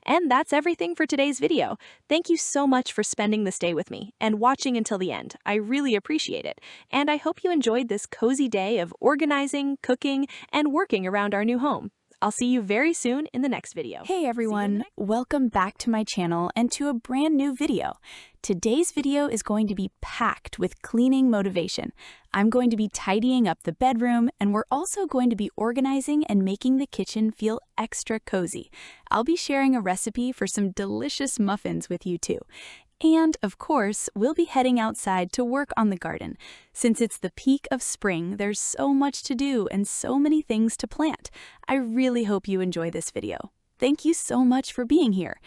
And that's everything for today's video. Thank you so much for spending this day with me and watching until the end. I really appreciate it. And I hope you enjoyed this cozy day of organizing, cooking, and working around our new home. I'll see you very soon in the next video. Hey everyone, welcome back to my channel and to a brand new video. Today's video is going to be packed with cleaning motivation. I'm going to be tidying up the bedroom, and we're also going to be organizing and making the kitchen feel extra cozy. I'll be sharing a recipe for some delicious muffins with you too. And, of course, we'll be heading outside to work on the garden. Since it's the peak of spring, there's so much to do and so many things to plant. I really hope you enjoy this video. Thank you so much for being here.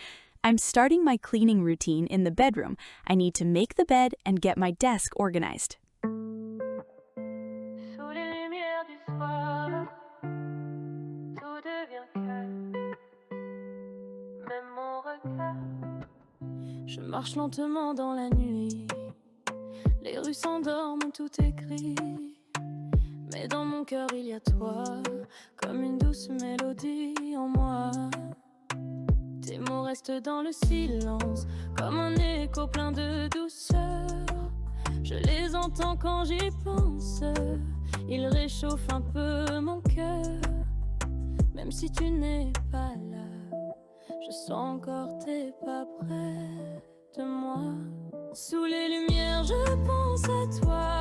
I'm starting my cleaning routine in the bedroom. I need to make the bed and get my desk organized. Sous les lumières du soir, tout devient calme, même mon regard. Je marche lentement dans la nuit, les rues s'endorment, tout est gris. Mais dans mon cœur il y a toi, comme une douce mélodie en moi. Tes mots restent dans le silence, comme un écho plein de douceur. Je les entends quand j'y pense, ils réchauffent un peu mon cœur. Même si tu n'es pas là, je sens encore tes pas près de moi. Sous les lumières, je pense à toi,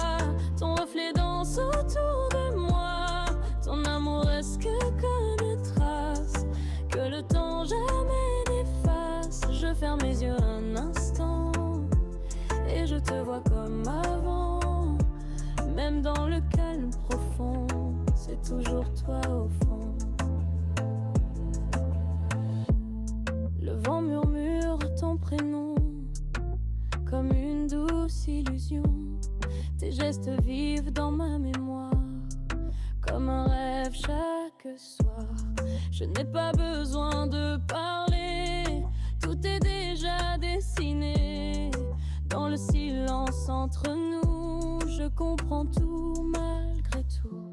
ton reflet danse autour de moi. Ton amour reste que comme une trace, que le temps jamais n'efface. Je ferme les yeux un instant, et je te vois comme avant. Même dans le calme profond, c'est toujours toi au fond. Le vent murmure ton prénom comme une douce illusion. Tes gestes vivent dans ma mémoire comme un rêve chaque soir. Je n'ai pas besoin de parler, tout est déjà dessiné. Dans le silence entre nous, je comprends tout malgré tout.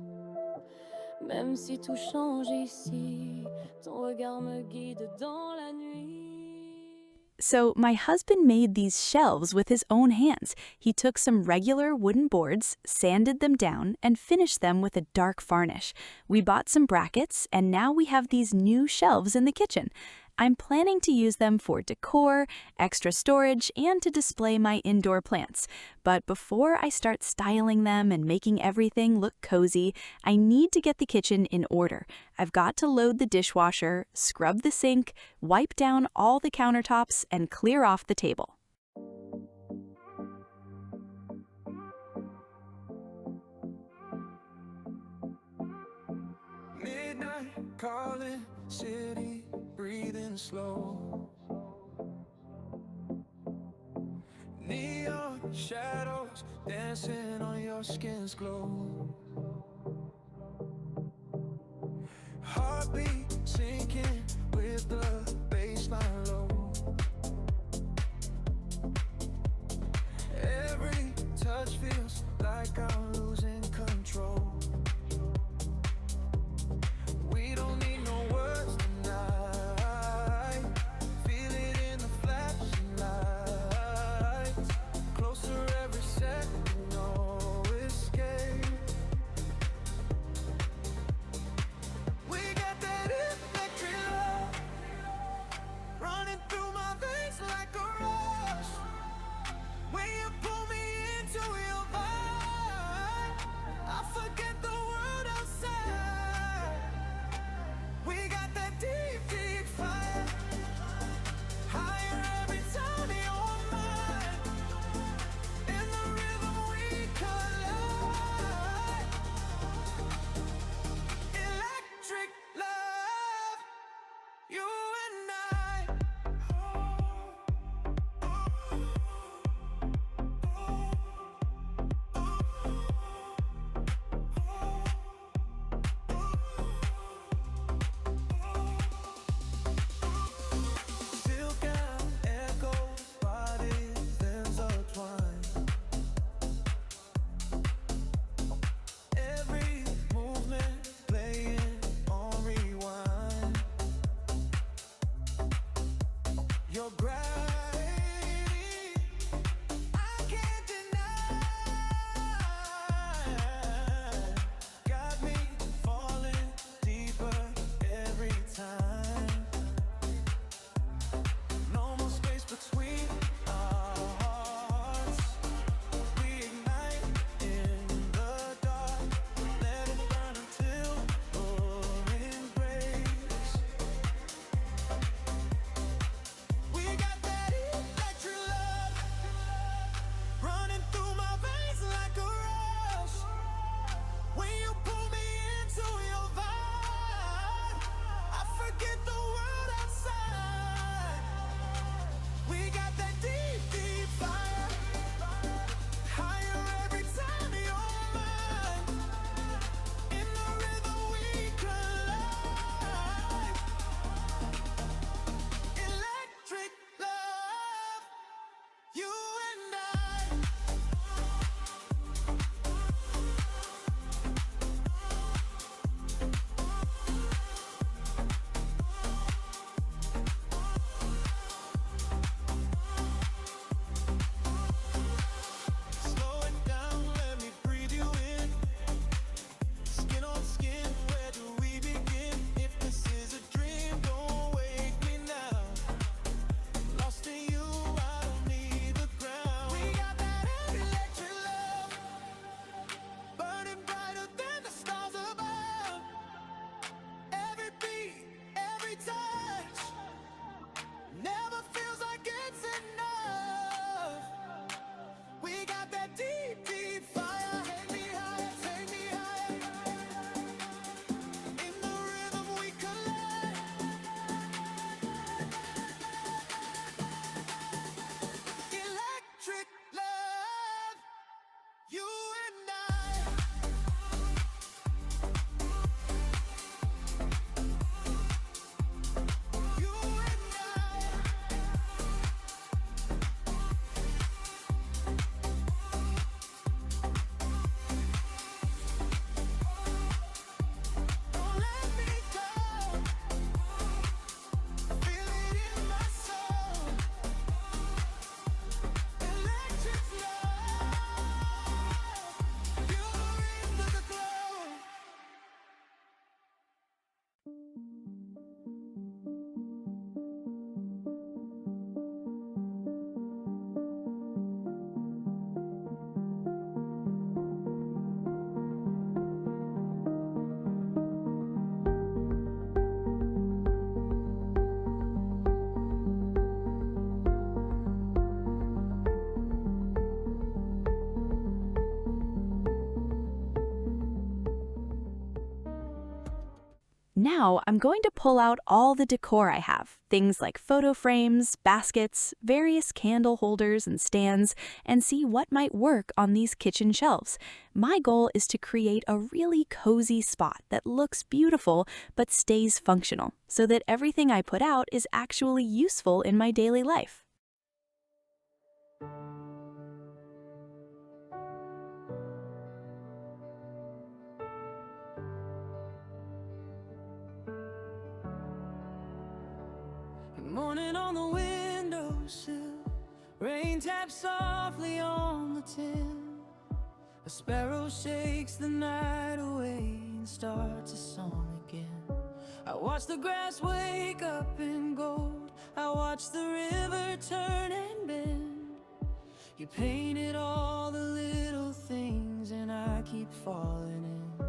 Même si tout change ici, ton regard me guide dans la nuit. So my husband made these shelves with his own hands. He took some regular wooden boards, sanded them down, and finished them with a dark varnish. We bought some brackets, and now we have these new shelves in the kitchen. I'm planning to use them for decor, extra storage, and to display my indoor plants. But before I start styling them and making everything look cozy, I need to get the kitchen in order. I've got to load the dishwasher, scrub the sink, wipe down all the countertops, and clear off the table. Midnight calling, city breathing slow. Neon shadows dancing on your skin's glow. Heartbeat sinking with the baseline low. Every touch feels like I'm losing control. We don't need no words tonight. Feel it in the flashing lights. Closer every second, no escape. We got that electric love running through my veins like a rush. When you pull me into your vibe, Now I'm going to pull out all the decor I have, things like photo frames, baskets, various candle holders and stands, and see what might work on these kitchen shelves. My goal is to create a really cozy spot that looks beautiful but stays functional, so that everything I put out is actually useful in my daily life. Morning on the windowsill, rain taps softly on the tin. A sparrow shakes the night away and starts a song again. I watch the grass wake up in gold, I watch the river turn and bend. You painted all the little things and I keep falling in.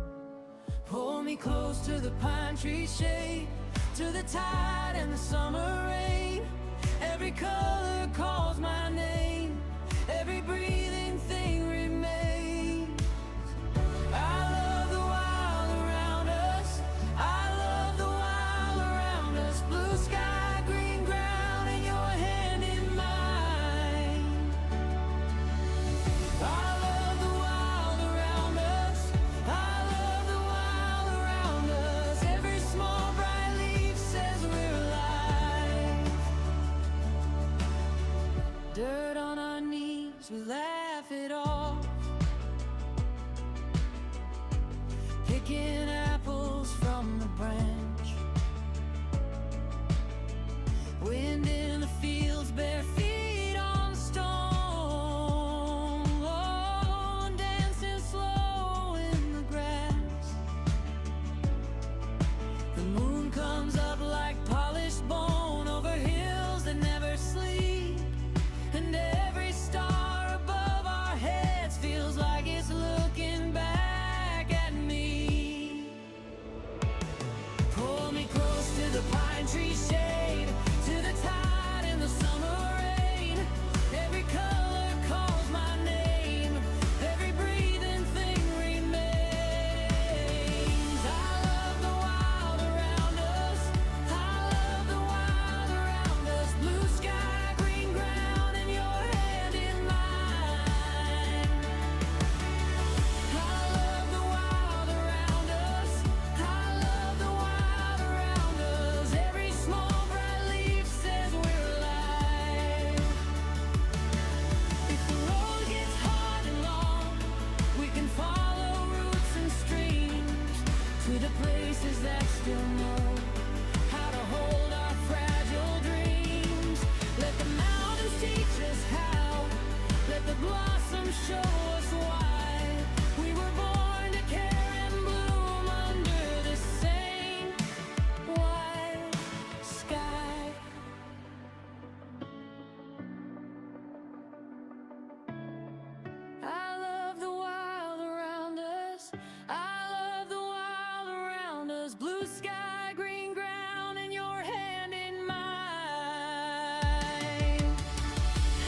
Pull me close to the pine tree shade, to the tide and the summer rain. Every color calls my name, every breathing thing remains. I love the wild around us, I love the wild around us. Blue sky, green ground, and your hand in mine. I love the wild around us, I love the wild around us. Every small bright leaf says we're alive. Dirt on our knees, we laugh it off, picking apples from the branch. Wind in the fields, bare feet on the stone. Oh, dancing slow in the grass. The moon comes up like polished bone over hills that never sleep. And every star above our heads feels like it's looking back at me. Pull me close to the pine tree shade, to the tide and the summer rain. Every color calls my name, every breathing thing remains. I love the wild around us, I love the wild around us. Blue sky, green ground, and your hand in mine. I love the wild around us, I love the wild around us. Every small bright leaf says we're alive. If the road gets hard and long, we can follow roots and streams to the places that still know how to hold our fragile dreams. Let the mountains teach us how, let the blossoms show us why. We were born to care and bloom under the same wide sky. I love the wild around us, I love the wild around us. Blue sky, green ground, and your hand in mine.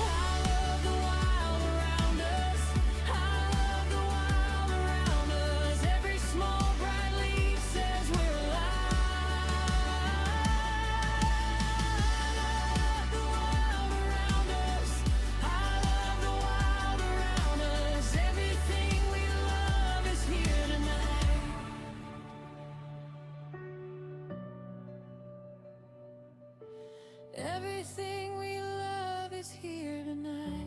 I love the wild around us, I love the wild around us. Every small bright leaf says we're alive. I love the wild around us, I love the wild around us. Everything we love is here tonight. Everything we love is here tonight.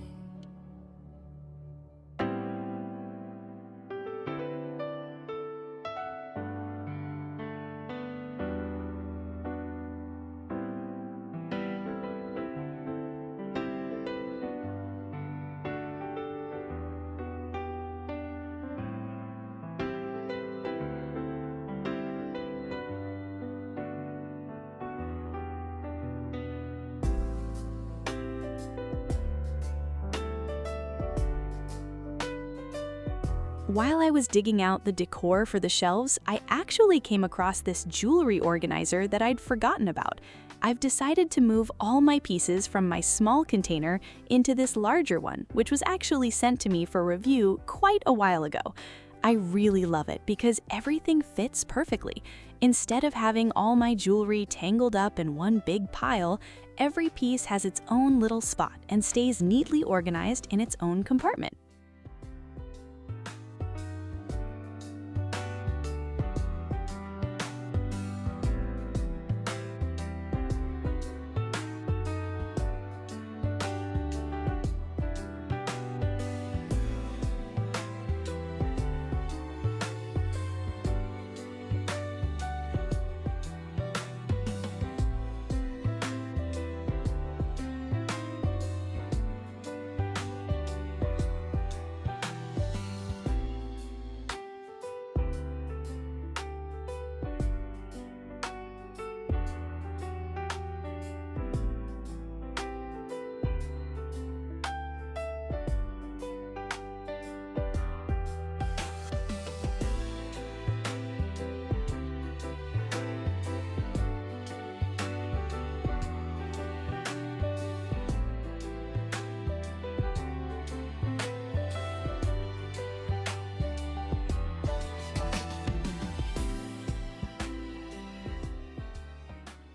While I was digging out the decor for the shelves, I actually came across this jewelry organizer that I'd forgotten about. I've decided to move all my pieces from my small container into this larger one, which was actually sent to me for review quite a while ago. I really love it because everything fits perfectly. Instead of having all my jewelry tangled up in one big pile, every piece has its own little spot and stays neatly organized in its own compartment.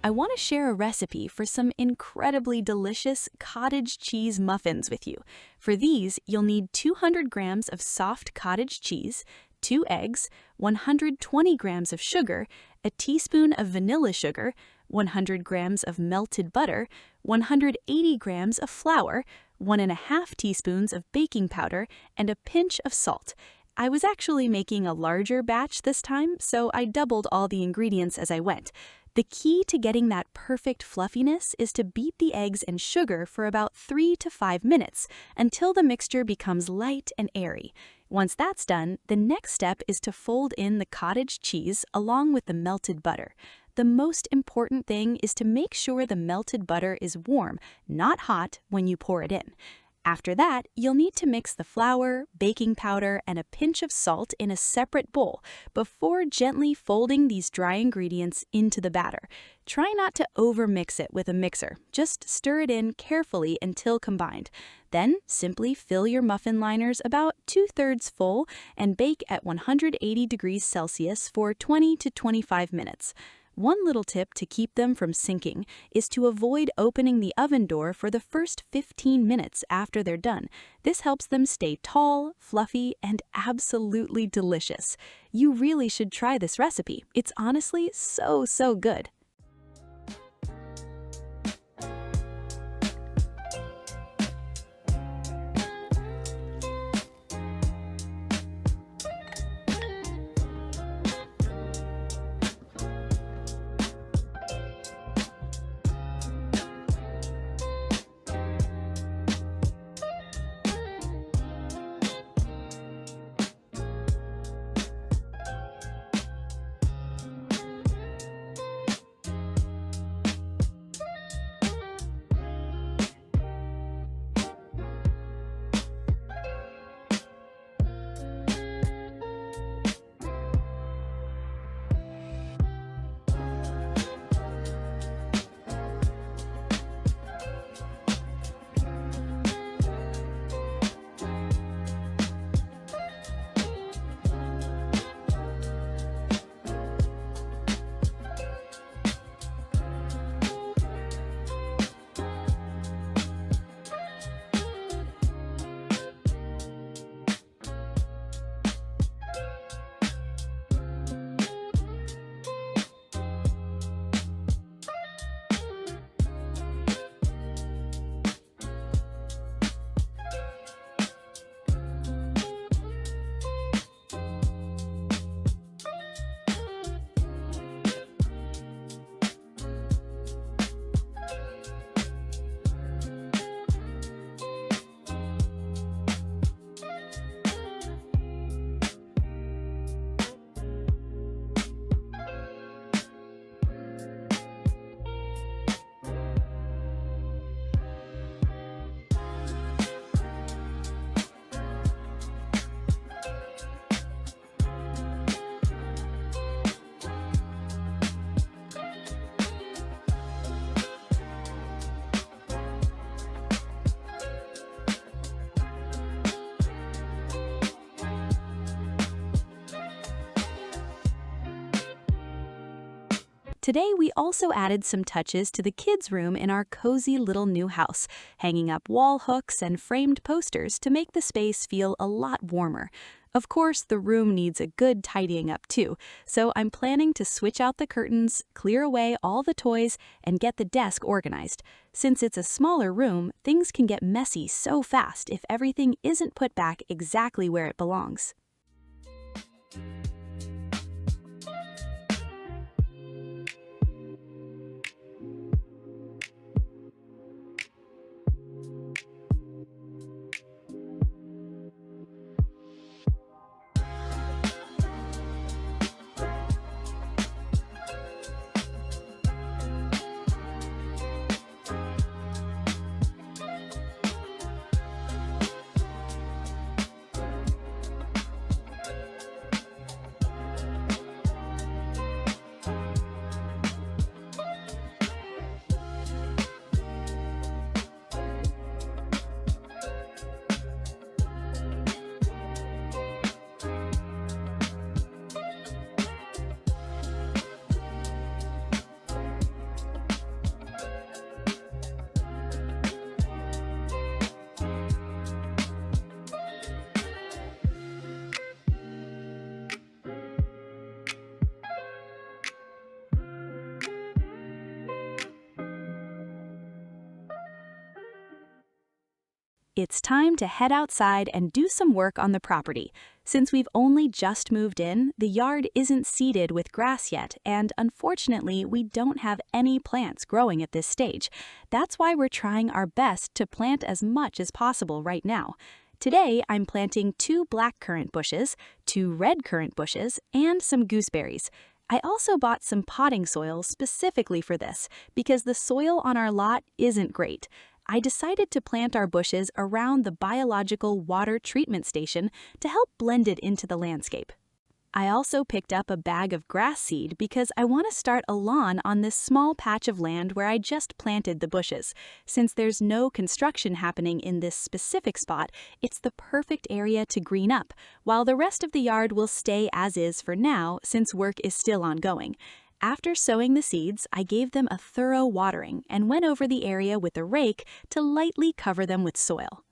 I want to share a recipe for some incredibly delicious cottage cheese muffins with you. For these, you'll need 200 grams of soft cottage cheese, 2 eggs, 120 grams of sugar, a teaspoon of vanilla sugar, 100 grams of melted butter, 180 grams of flour, 1.5 teaspoons of baking powder, and a pinch of salt. I was actually making a larger batch this time, so I doubled all the ingredients as I went. The key to getting that perfect fluffiness is to beat the eggs and sugar for about 3 to 5 minutes until the mixture becomes light and airy. Once that's done, the next step is to fold in the cottage cheese along with the melted butter. The most important thing is to make sure the melted butter is warm, not hot, when you pour it in. After that, you'll need to mix the flour, baking powder, and a pinch of salt in a separate bowl before gently folding these dry ingredients into the batter. Try not to overmix it with a mixer. Just stir it in carefully until combined. Then, simply fill your muffin liners about 2/3 full and bake at 180 degrees Celsius for 20 to 25 minutes. One little tip to keep them from sinking is to avoid opening the oven door for the first 15 minutes after they're done. This helps them stay tall, fluffy, and absolutely delicious. You really should try this recipe. It's honestly so good. Today, we also added some touches to the kids' room in our cozy little new house, hanging up wall hooks and framed posters to make the space feel a lot warmer. Of course, the room needs a good tidying up too, so I'm planning to switch out the curtains, clear away all the toys, and get the desk organized. Since it's a smaller room, things can get messy so fast if everything isn't put back exactly where it belongs. It's time to head outside and do some work on the property. Since we've only just moved in, the yard isn't seeded with grass yet, and unfortunately, we don't have any plants growing at this stage. That's why we're trying our best to plant as much as possible right now. Today, I'm planting 2 blackcurrant bushes, 2 red currant bushes, and some gooseberries. I also bought some potting soil specifically for this, because the soil on our lot isn't great. I decided to plant our bushes around the biological water treatment station to help blend it into the landscape. I also picked up a bag of grass seed because I want to start a lawn on this small patch of land where I just planted the bushes. Since there's no construction happening in this specific spot, it's the perfect area to green up, while the rest of the yard will stay as is for now since work is still ongoing. After sowing the seeds, I gave them a thorough watering and went over the area with a rake to lightly cover them with soil.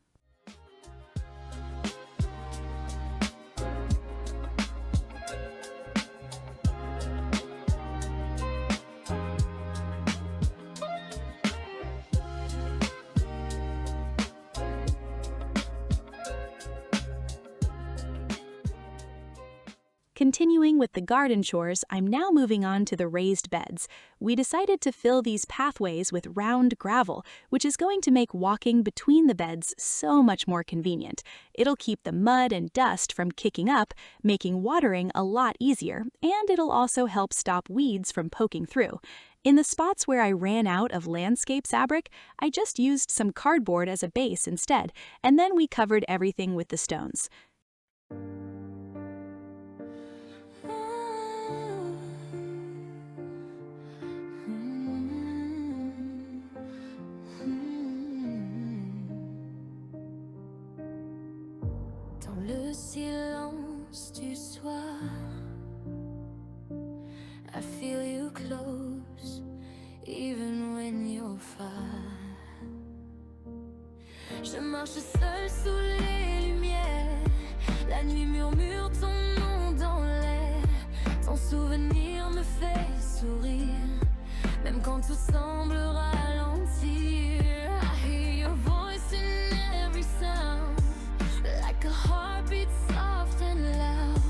Continuing with the garden chores, I'm now moving on to the raised beds. We decided to fill these pathways with round gravel, which is going to make walking between the beds so much more convenient. It'll keep the mud and dust from kicking up, making watering a lot easier, and it'll also help stop weeds from poking through. In the spots where I ran out of landscape fabric, I just used some cardboard as a base instead, and then we covered everything with the stones. Le silence du soir, I feel you close, even when you're far. Je marche seule sous les lumières, la nuit murmure ton nom dans l'air. Ton souvenir me fait sourire, même quand tout semble ralentir. I hear your voice in every sound, like a heartbeat soft and loud.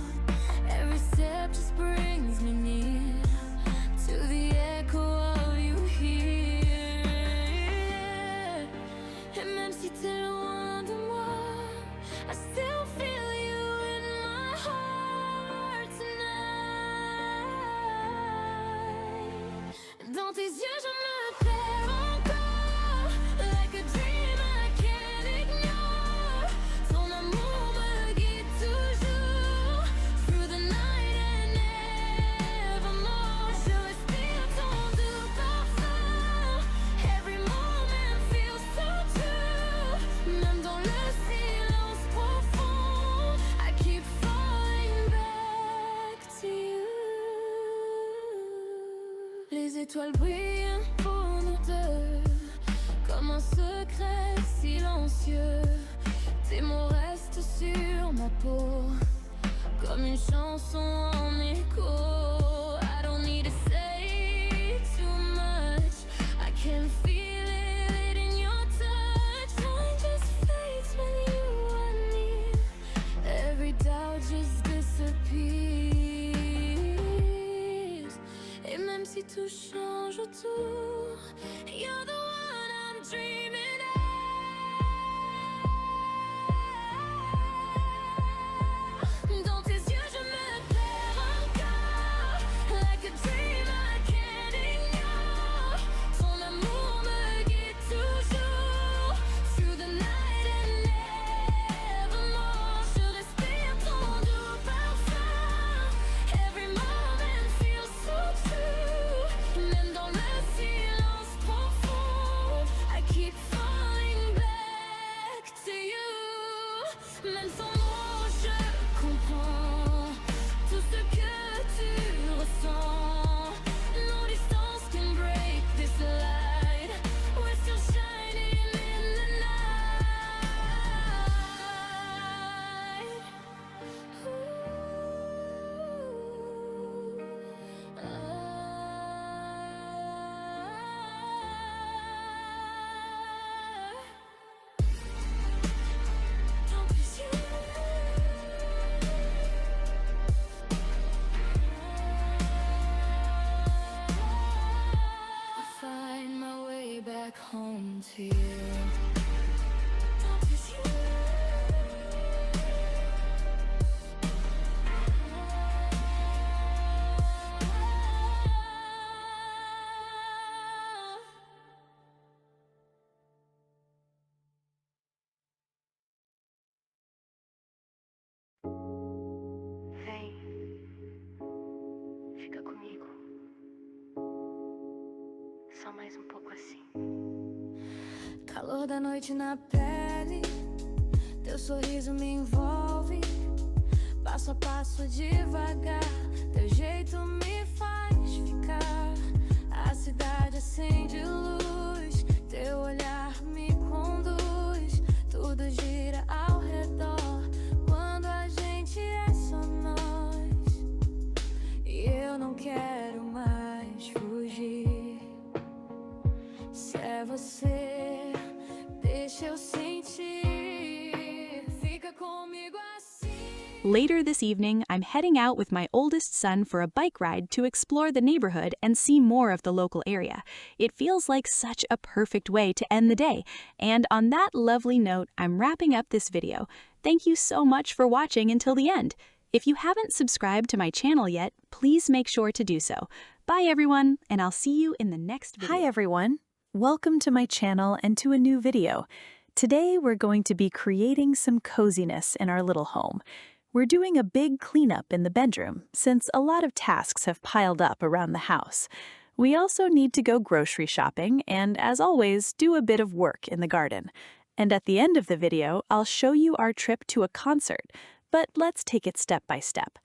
Every step just brings me near to the echo of you here. Et même si t'es loin de moi, I still feel you in my heart tonight. Dans tes yeux je me perds encore, like a dream I can't ignore. Ton amour me guide toujours, through the night and evermore. Je respire ton doux parfum, every moment feels so true. Même dans le silence profond, I keep falling back to you. Les étoiles brillent pour nous deux, comme un secret silencieux. Tes mots restent sur ma peau, comme une chanson en écho. I don't need to say too much, I can feel it in your touch. Time just fades when you are near, every doubt just disappears. Et même si tout change autour, you're the one I'm dreaming of. Dans tes yeux je me perds encore, like a dream I can't ignore. Ton amour me guide toujours, through the night and nevermore. Je respire ton doux parfum, every moment feels so true. Même dans le silence profond, I keep falling back to you. Même sans mots je comprends tout ce que tu ressens. No distance can break this light, we're still shining in the night. Tant pis si I find my way back home to you. Tant pis si Vem, fica comigo. Só mais um pouco assim. calor da noite na pele, teu sorriso me envolve, passo a passo devagar, teu jeito me faz ficar. A cidade acende luz, teu olhar me conduz, tudo gira ao redor, quando a gente é só nós. E eu não quero mais fugir, se é você, deixa eu sentir, fica comigo assim. Later this evening, I'm heading out with my oldest son for a bike ride to explore the neighborhood and see more of the local area. It feels like such a perfect way to end the day. And on that lovely note, I'm wrapping up this video. Thank you so much for watching until the end. If you haven't subscribed to my channel yet, please make sure to do so. Bye everyone, and I'll see you in the next video. Hi everyone! Welcome to my channel and to a new video. Today we're going to be creating some coziness in our little home. We're doing a big cleanup in the bedroom since a lot of tasks have piled up around the house. We also need to go grocery shopping and, as always, do a bit of work in the garden. And at the end of the video, I'll show you our trip to a concert, but let's take it step by step.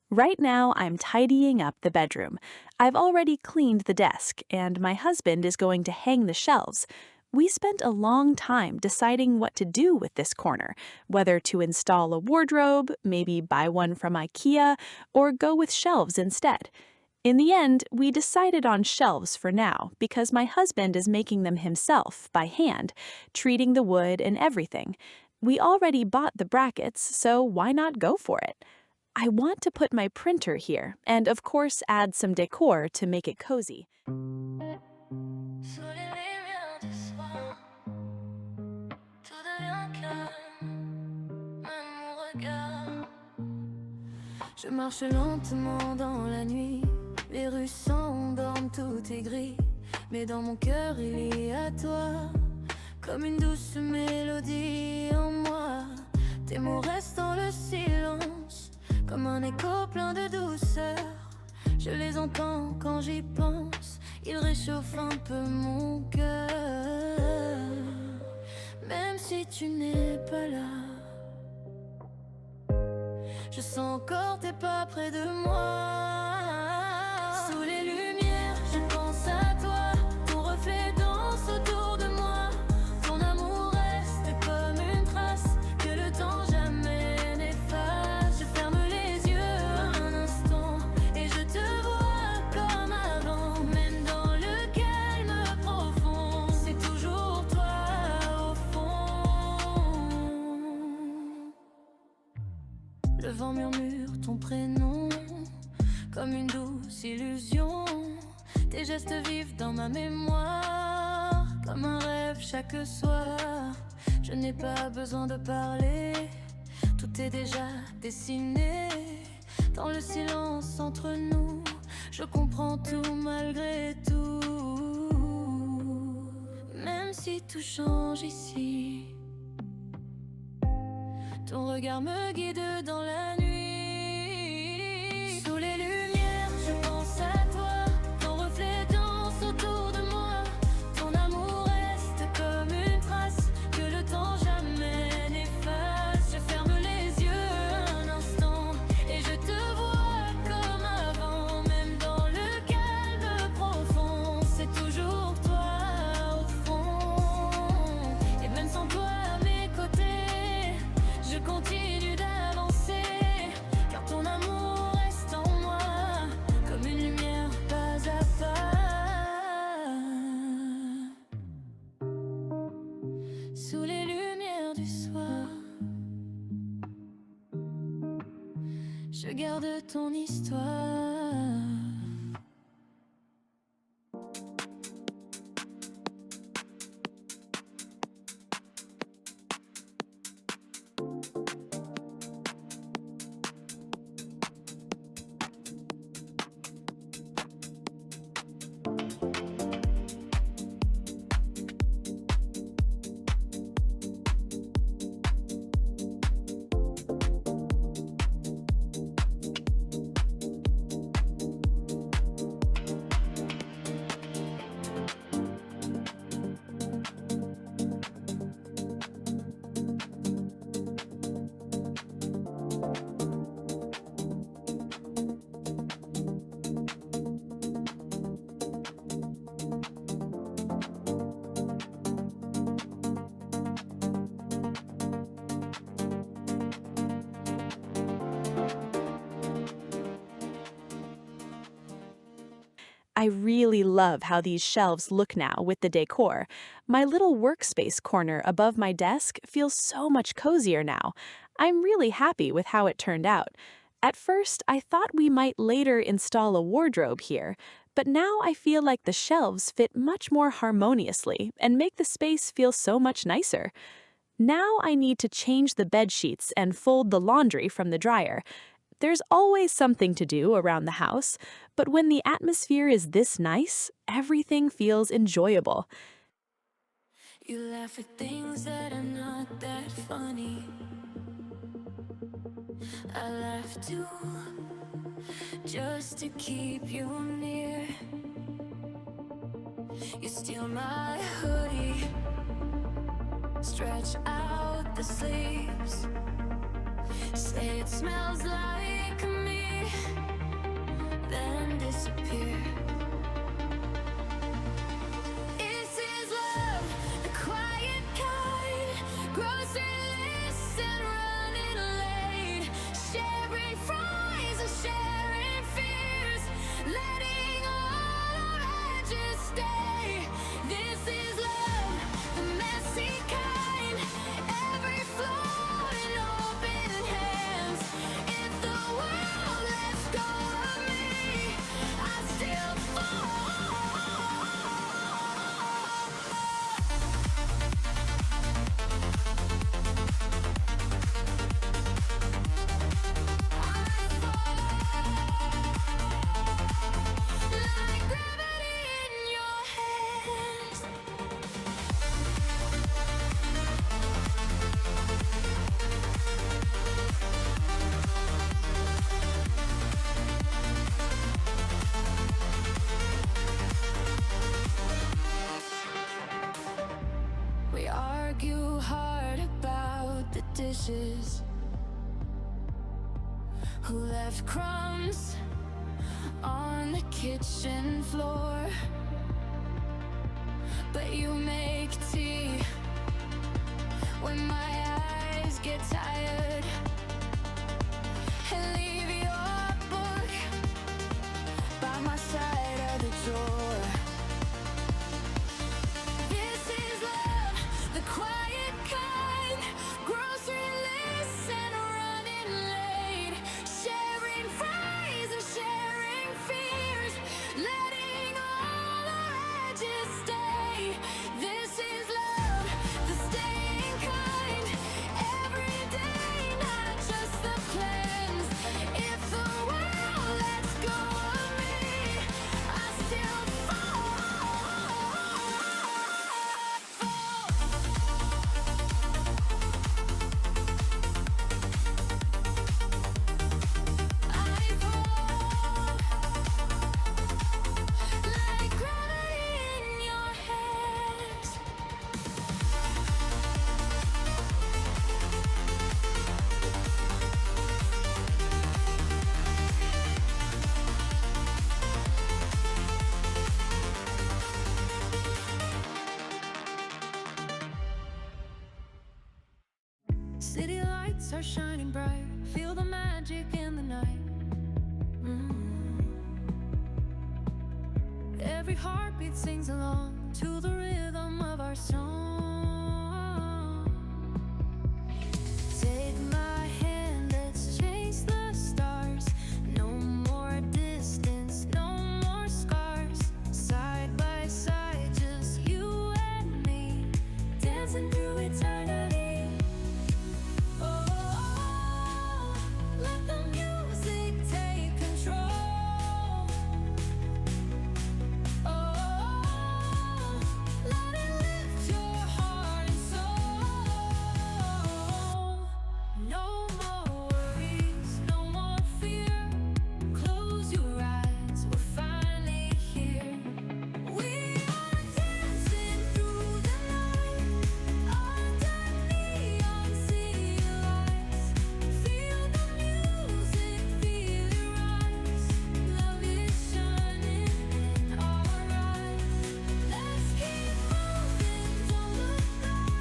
Right now, I'm tidying up the bedroom. I've already cleaned the desk, and my husband is going to hang the shelves. We spent a long time deciding what to do with this corner, whether to install a wardrobe, maybe buy one from IKEA, or go with shelves instead. In the end, we decided on shelves for now because my husband is making them himself by hand, treating the wood and everything. We already bought the brackets, so why not go for it? I want to put my printer here and, of course, add some decor to make it cozy. Sous les lumières du soir, tout devient calme, même mon regard. Je marche lentement dans la nuit, les rues s'endorment, tout est gris, mais dans mon cœur il y a toi, comme une douce mélodie en moi. Tes mots restent dans le silence, comme un écho plein de douceur. Je les entends quand j'y pense, ils réchauffent un peu mon cœur. Même si tu n'es pas là, je sens encore tes pas près de moi. Sous les lumières, je corps murmure ton prénom, comme une douce illusion. Tes gestes vivent dans ma mémoire, comme un rêve chaque soir. Je n'ai pas besoin de parler, tout est déjà dessiné. Dans le silence entre nous, je comprends tout malgré tout. Même si tout change ici, ton regard me guide dans la nuit. Sous les lumières, je pense à toi. Ton reflet danse autour de moi. Ton amour reste comme une trace que le temps jamais n'efface. Je ferme les yeux un instant et je te vois comme avant. Même dans le calme profond, c'est toujours toi au fond. Et même sans toi à mes côtés, je continue d'avancer, car ton amour reste en moi, comme une lumière pas à pas. Sous les lumières du soir, je garde ton histoire. I really love how these shelves look now with the decor. My little workspace corner above my desk feels so much cozier now. I'm really happy with how it turned out. At first, I thought we might later install a wardrobe here, but now I feel like the shelves fit much more harmoniously and make the space feel so much nicer. Now I need to change the bed sheets and fold the laundry from the dryer. There's always something to do around the house, but when the atmosphere is this nice, everything feels enjoyable. You laugh at things that are not that funny. I laugh too, just to keep you near. You steal my hoodie, stretch out the sleeves, say it smells like me, then disappear. This is love, the quiet kind, grocery lists and running late, sharing fries and sharing fears, letting all our edges stay. This is love, the messy kind, every flaw in open hands. If the world lets go of me, I still fall. Like gravity in your hands. We argue hard about the dishes. Who left crumbs on the kitchen floor? But you make tea when my eyes get tired, and leave your book by my side of the door. This is love, the quiet kind, grocery lists and running late, City lights are shining bright, feel the magic in the night. Every heartbeat sings along to the rhythm of our song. Take my hand, let's chase the stars. No more distance, no more scars. Side by side, just you and me, dancing through eternity. Oh, let the music take control. Oh, let it lift your heart and soul. No more worries, no more fear. Close your eyes, we're finally here. We are dancing through the night, under neon city lights. Feel the music, feel it rise. Love is shining in our eyes. Let's keep moving, don't look back.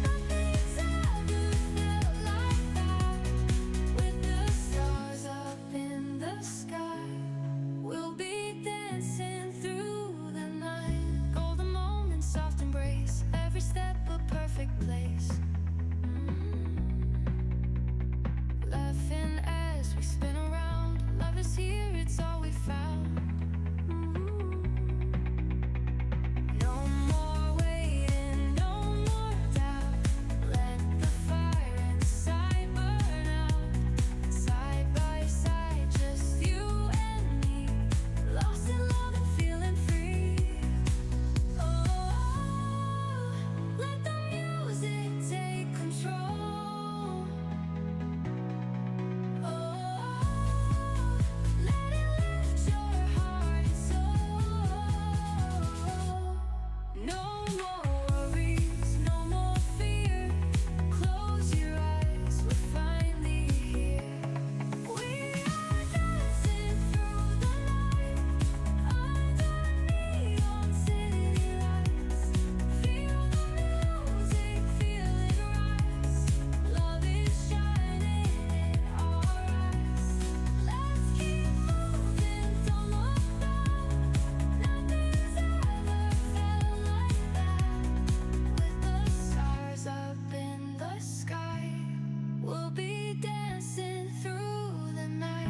Nothing's ever felt like that. With the stars up in the sky, we'll be dancing through the night. Golden moment, soft embrace, every step a perfect place. Laughing as we spin around, love is here, it's all we found. No more waiting, no more doubt. Let the fire inside burn out. Side by side, just you and me, lost in love and feeling free. Oh, let the music take control. Oh, let it lift your heart and soul. No more worries, no more fear. Close your eyes, we're finally here. We are dancing through the night, under neon city lights. Feel the music, feel it rise. Love is shining in our eyes. Let's keep moving, don't look back. Nothing's ever felt like that. With the stars up in the sky, we'll be dancing through the night.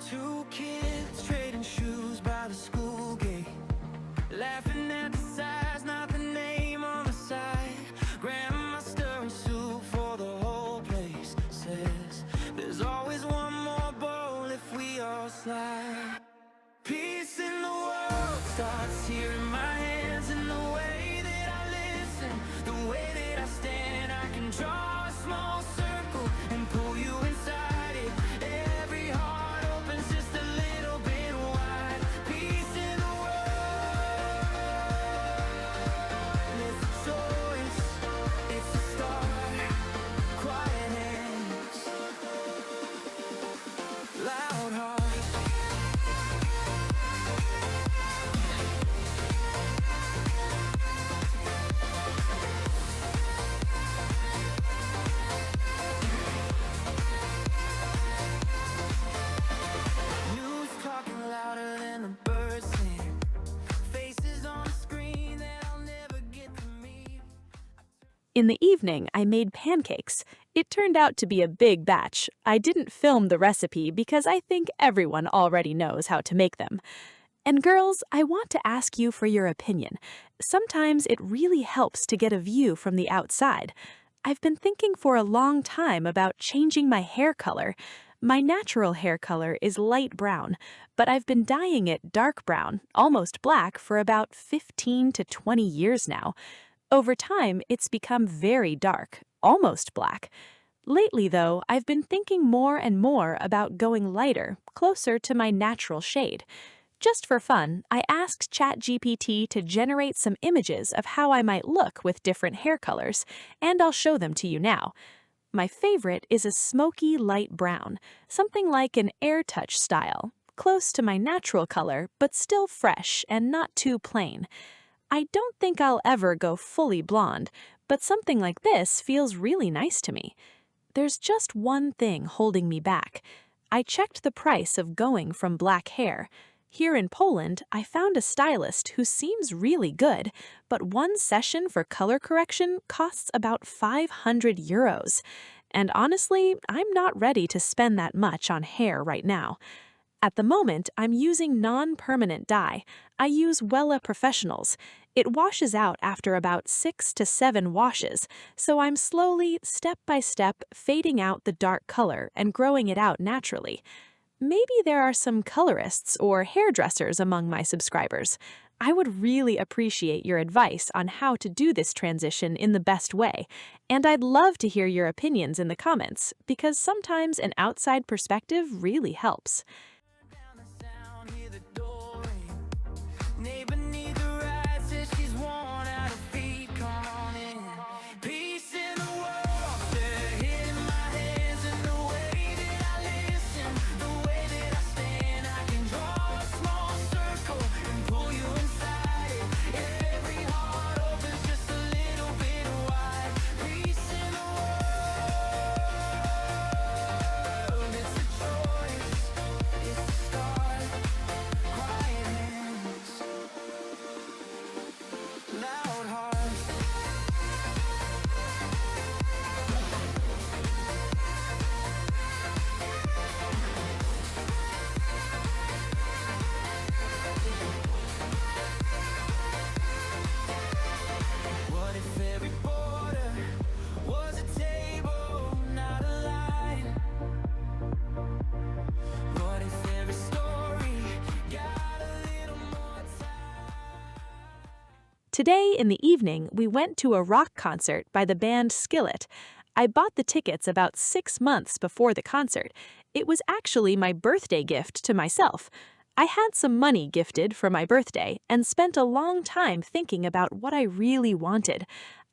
Two kids trading shoes by the school gate, laughing at the size, not the name on the side. Grandma stirring soup for the whole place, says there's always one more bowl if we all slide. Peace in the world starts here in my hands, and the way that I listen, the way that I stand, I can draw a small circle and pull you inside it. Every heart opens just a little bit wide. Peace in the world, it's a choice, it's a start. Quiet hands, loud hearts. News talking louder than the birds sing. Faces on the screen that I'll never get to meet. In the evening, I made pancakes. It turned out to be a big batch. I didn't film the recipe because I think everyone already knows how to make them. And girls, I want to ask you for your opinion. Sometimes it really helps to get a view from the outside. I've been thinking for a long time about changing my hair color. My natural hair color is light brown, but I've been dyeing it dark brown, almost black, for about 15 to 20 years now. Over time, it's become very dark, almost black. Lately, though, I've been thinking more and more about going lighter, closer to my natural shade. Just for fun, I asked ChatGPT to generate some images of how I might look with different hair colors, and I'll show them to you now. My favorite is a smoky light brown, something like an air touch style, close to my natural color, but still fresh and not too plain. I don't think I'll ever go fully blonde, but something like this feels really nice to me. There's just one thing holding me back. I checked the price of going from black hair. Here in Poland, I found a stylist who seems really good, but one session for color correction costs about 500 euros. And honestly, I'm not ready to spend that much on hair right now. At the moment, I'm using non-permanent dye. I use Wella Professionals. It washes out after about 6 to 7 washes, so I'm slowly, step by step, fading out the dark color and growing it out naturally. Maybe there are some colorists or hairdressers among my subscribers. I would really appreciate your advice on how to do this transition in the best way, and I'd love to hear your opinions in the comments, because sometimes an outside perspective really helps. Down the sound, hear the door ring. Neighbor needs a ride, says she's worn out her feet. Come on in. Peace in the world, they're hitting my hands, and the way that I listen, the way that I stand, I can draw a small circle and pull you inside it. Every heart opens just a little bit wide. Peace in the world, it's a choice. It's a start, quiet hands, loud hearts. What if every border was a table, not a line? What if every story got a little more time? Today in the evening, we went to a rock concert by the band Skillet. I bought the tickets about 6 months before the concert. It was actually my birthday gift to myself. I had some money gifted for my birthday and spent a long time thinking about what I really wanted.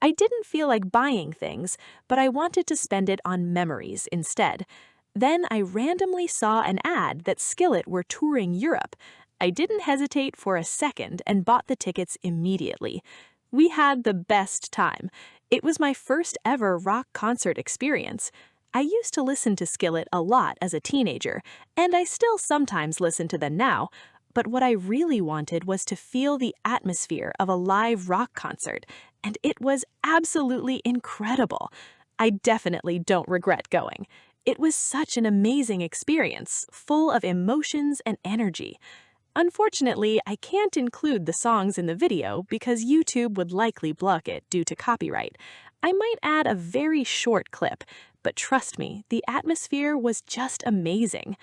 I didn't feel like buying things, but I wanted to spend it on memories instead. Then I randomly saw an ad that Skillet were touring Europe. I didn't hesitate for a second and bought the tickets immediately. We had the best time. It was my first ever rock concert experience. I used to listen to Skillet a lot as a teenager, and I still sometimes listen to them now, but what I really wanted was to feel the atmosphere of a live rock concert, and it was absolutely incredible. I definitely don't regret going. It was such an amazing experience, full of emotions and energy. Unfortunately, I can't include the songs in the video because YouTube would likely block it due to copyright. I might add a very short clip, but trust me, the atmosphere was just amazing.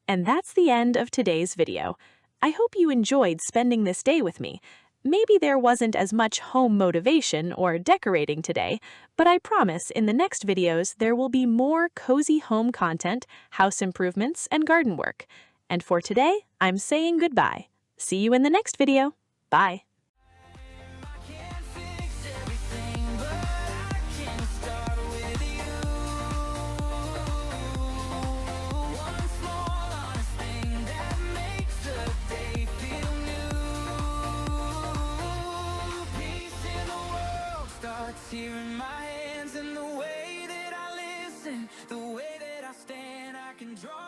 And that's the end of today's video. I hope you enjoyed spending this day with me. Maybe there wasn't as much home motivation or decorating today, but I promise in the next videos there will be more cozy home content, house improvements, and garden work. And for today, I'm saying goodbye. See you in the next video. Bye. I can't fix everything, but I can start with you. One small honest thing that makes the day feel new. Peace in the world starts here in my hands, and the way that I listen, the way that I stand, I can draw